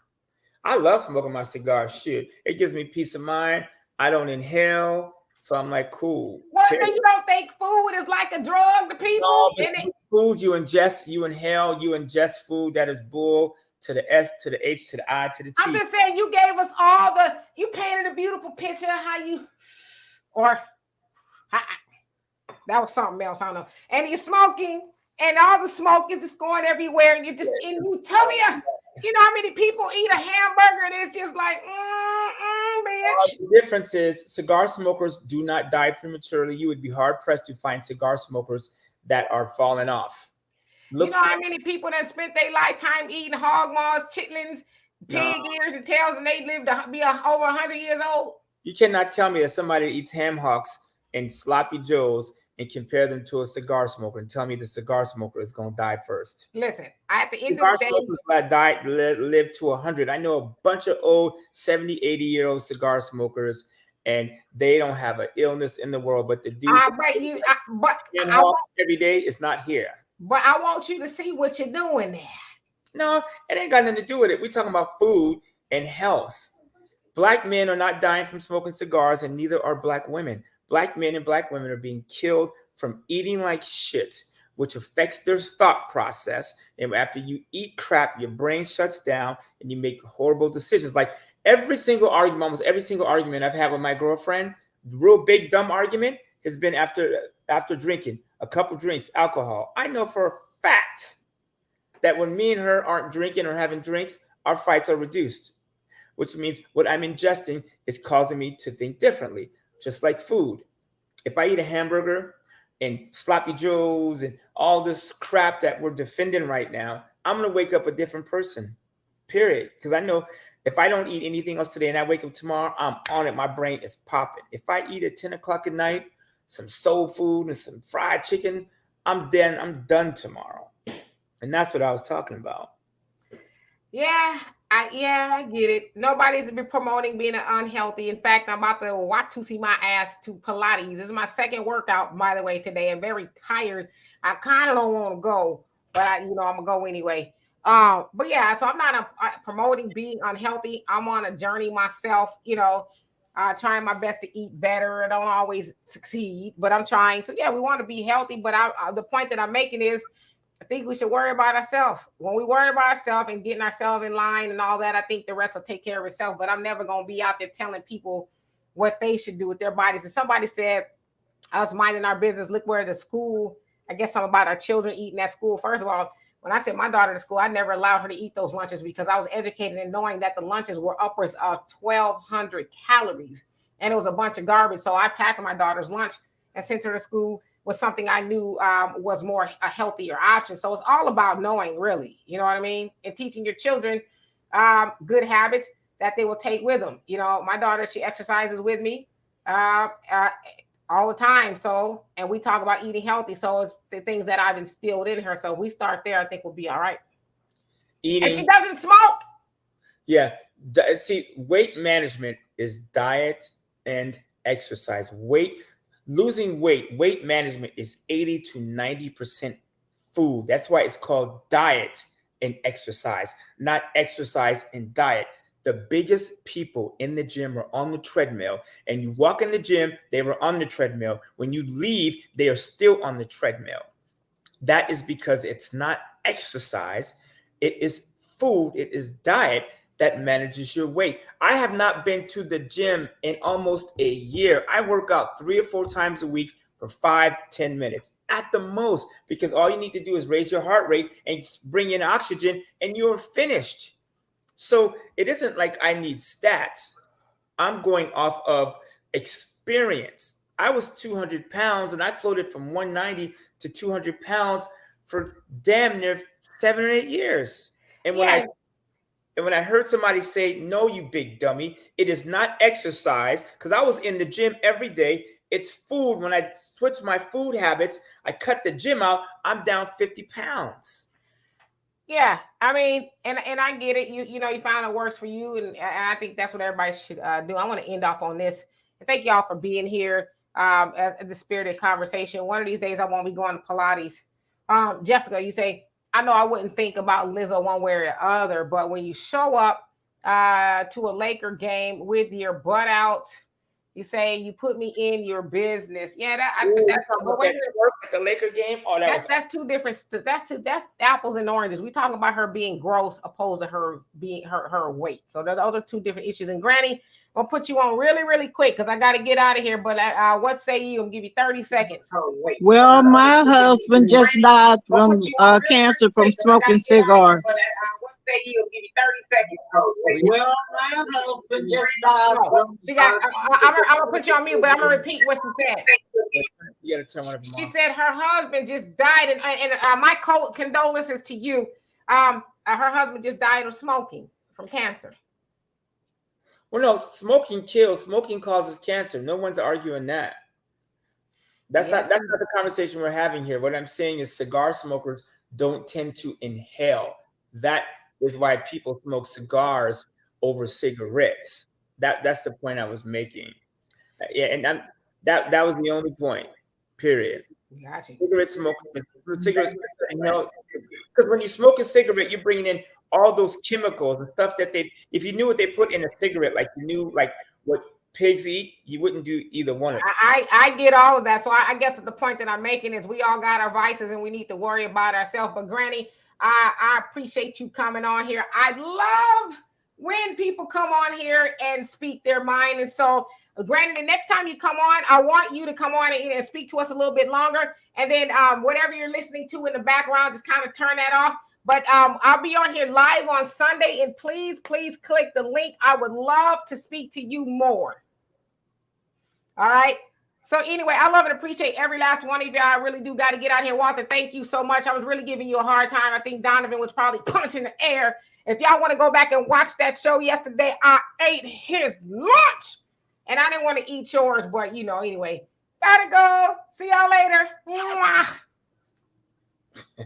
I love smoking my cigar. Shit, it gives me peace of mind. I don't inhale, so I'm like, cool. What? You don't think food is like a drug to people? No, but food you ingest, you inhale, you ingest food that is bull to the S to the H to the I to the T. I'm just saying, you gave us you painted a beautiful picture how you, that was something else, I don't know. And you're smoking, and all the smoke is just going everywhere, and you're just you tell me, you know how many people eat a hamburger and it's just like, bitch. The difference is cigar smokers do not die prematurely. You would be hard pressed to find cigar smokers that are falling off. You know how many people that spent their lifetime eating hog maws, chitlins, pig ears, and tails, and they live to be over 100 years old? You cannot tell me that somebody eats ham hocks and sloppy joes and compare them to a cigar smoker and tell me the cigar smoker is going to die first. Listen, at the end cigar of the day, smokers that live to 100. I know a bunch of old 70, 80-year-old cigar smokers, and they don't have an illness in the world. But the dude, every day is not here. But I want you to see what you're doing there. No, it ain't got nothing to do with it. We're talking about food and health. Black men are not dying from smoking cigars, and neither are black women. Black men and black women are being killed from eating like shit, which affects their thought process. And after you eat crap, your brain shuts down and you make horrible decisions. Like almost every single argument I've had with my girlfriend, the real big dumb argument has been after drinking a couple drinks, alcohol. I know for a fact that when me and her aren't drinking or having drinks, our fights are reduced, which means what I'm ingesting is causing me to think differently, just like food. If I eat a hamburger and sloppy joes and all this crap that we're defending right now, I'm going to wake up a different person, period. Because I know if I don't eat anything else today and I wake up tomorrow, I'm on it. My brain is popping. If I eat at 10 o'clock at night, some soul food and some fried chicken, I'm done tomorrow. And that's what I was talking about. Yeah, I get it. Nobody's been promoting being unhealthy. In fact, I'm about to watch to see my ass to Pilates. This is my second workout, by the way, today. I'm very tired. I kind of don't want to go, but I'm gonna go anyway. But yeah, so I'm not promoting being unhealthy. I'm on a journey myself, trying my best to eat better. I don't always succeed, but I'm trying. So yeah, we want to be healthy, but the point that I'm making is I think we should worry about ourselves. When we worry about ourselves and getting ourselves in line and all that, I think the rest will take care of itself. But I'm never going to be out there telling people what they should do with their bodies. And somebody said, I was minding our business. Look where the school, I guess something about our children eating at school. First of all, when I sent my daughter to school, I never allowed her to eat those lunches because I was educated in knowing that the lunches were upwards of 1,200 calories. And it was a bunch of garbage. So I packed my daughter's lunch and sent her to school was something I knew was more a healthier option. So it's all about knowing, really, you know what I mean? And teaching your children good habits that they will take with them. My daughter, she exercises with me all the time. So, and we talk about eating healthy. So it's the things that I've instilled in her. So if we start there, I think we'll be all right. And she doesn't smoke. Yeah. See, weight management is diet and exercise. Losing weight management is 80 to 90% food. That's why it's called diet and exercise, not exercise and diet. The biggest people in the gym are on the treadmill, and you walk in the gym, they were on the treadmill. When you leave, they are still on the treadmill. That is because it's not exercise. It is food. It is diet that manages your weight. I have not been to the gym in almost a year. I work out 3 or 4 times a week for 5-10 minutes at the most, because all you need to do is raise your heart rate and bring in oxygen and you're finished. So it isn't like I need stats. I'm going off of experience. I was 200 pounds and I floated from 190 to 200 pounds for damn near 7 or 8 years. And when I heard somebody say, no, you big dummy, it is not exercise, because I was in the gym every day. It's food. When I switched my food habits, I cut the gym out, I'm down 50 pounds. Yeah, I mean, and I get it. You found it works for you, and I think that's what everybody should do. I want to end off on this. And thank y'all for being here at the Spirited Conversation. One of these days, I won't be going to Pilates. Jessica, you say, I know I wouldn't think about Lizzo one way or the other, but when you show up to a Laker game with your butt out, You say you put me in your business. Yeah, that's twerk at the Laker game. Oh, that's two different. That's apples and oranges. We talking about her being gross opposed to her being her weight. So those are two different issues. And Granny, I'll put you on really, really quick because I got to get out of here. But what say you? I'll give you 30 seconds. Well, my husband just died from cancer from smoking cigars. Well, my husband just died from. I'm gonna put you on mute, but I'm gonna repeat what she said. You gotta turn one of them She off. said her husband just died, and my condolences to you. Her husband just died of smoking from cancer. Well, no, smoking kills. Smoking causes cancer. No one's arguing that. That's not the conversation we're having here. What I'm saying is cigar smokers don't tend to inhale. That is why people smoke cigars over cigarettes. That's the point I was making. Yeah, and that was the only point. Period. Gotcha. Cigarette smoking, cigarettes inhale, because when you smoke a cigarette, you're bringing in all those chemicals and stuff that if you knew what they put in a cigarette, like you knew like what pigs eat, you wouldn't do either one of them. I get all of that. So I guess the point that I'm making is we all got our vices and we need to worry about ourselves. But Granny, I appreciate you coming on here. I love when people come on here and speak their mind. And so, Granny, the next time you come on, I want you to come on and speak to us a little bit longer. And then whatever you're listening to in the background, just kind of turn that off. But I'll be on here live on Sunday. And please click the link. I would love to speak to you more. All right. So anyway, I love and appreciate every last one of you. I really do got to get out here. Walter, thank you so much. I was really giving you a hard time. I think Donovan was probably punching the air. If y'all want to go back and watch that show yesterday, I ate his lunch. And I didn't want to eat yours, but anyway. Gotta go. See y'all later. Mwah.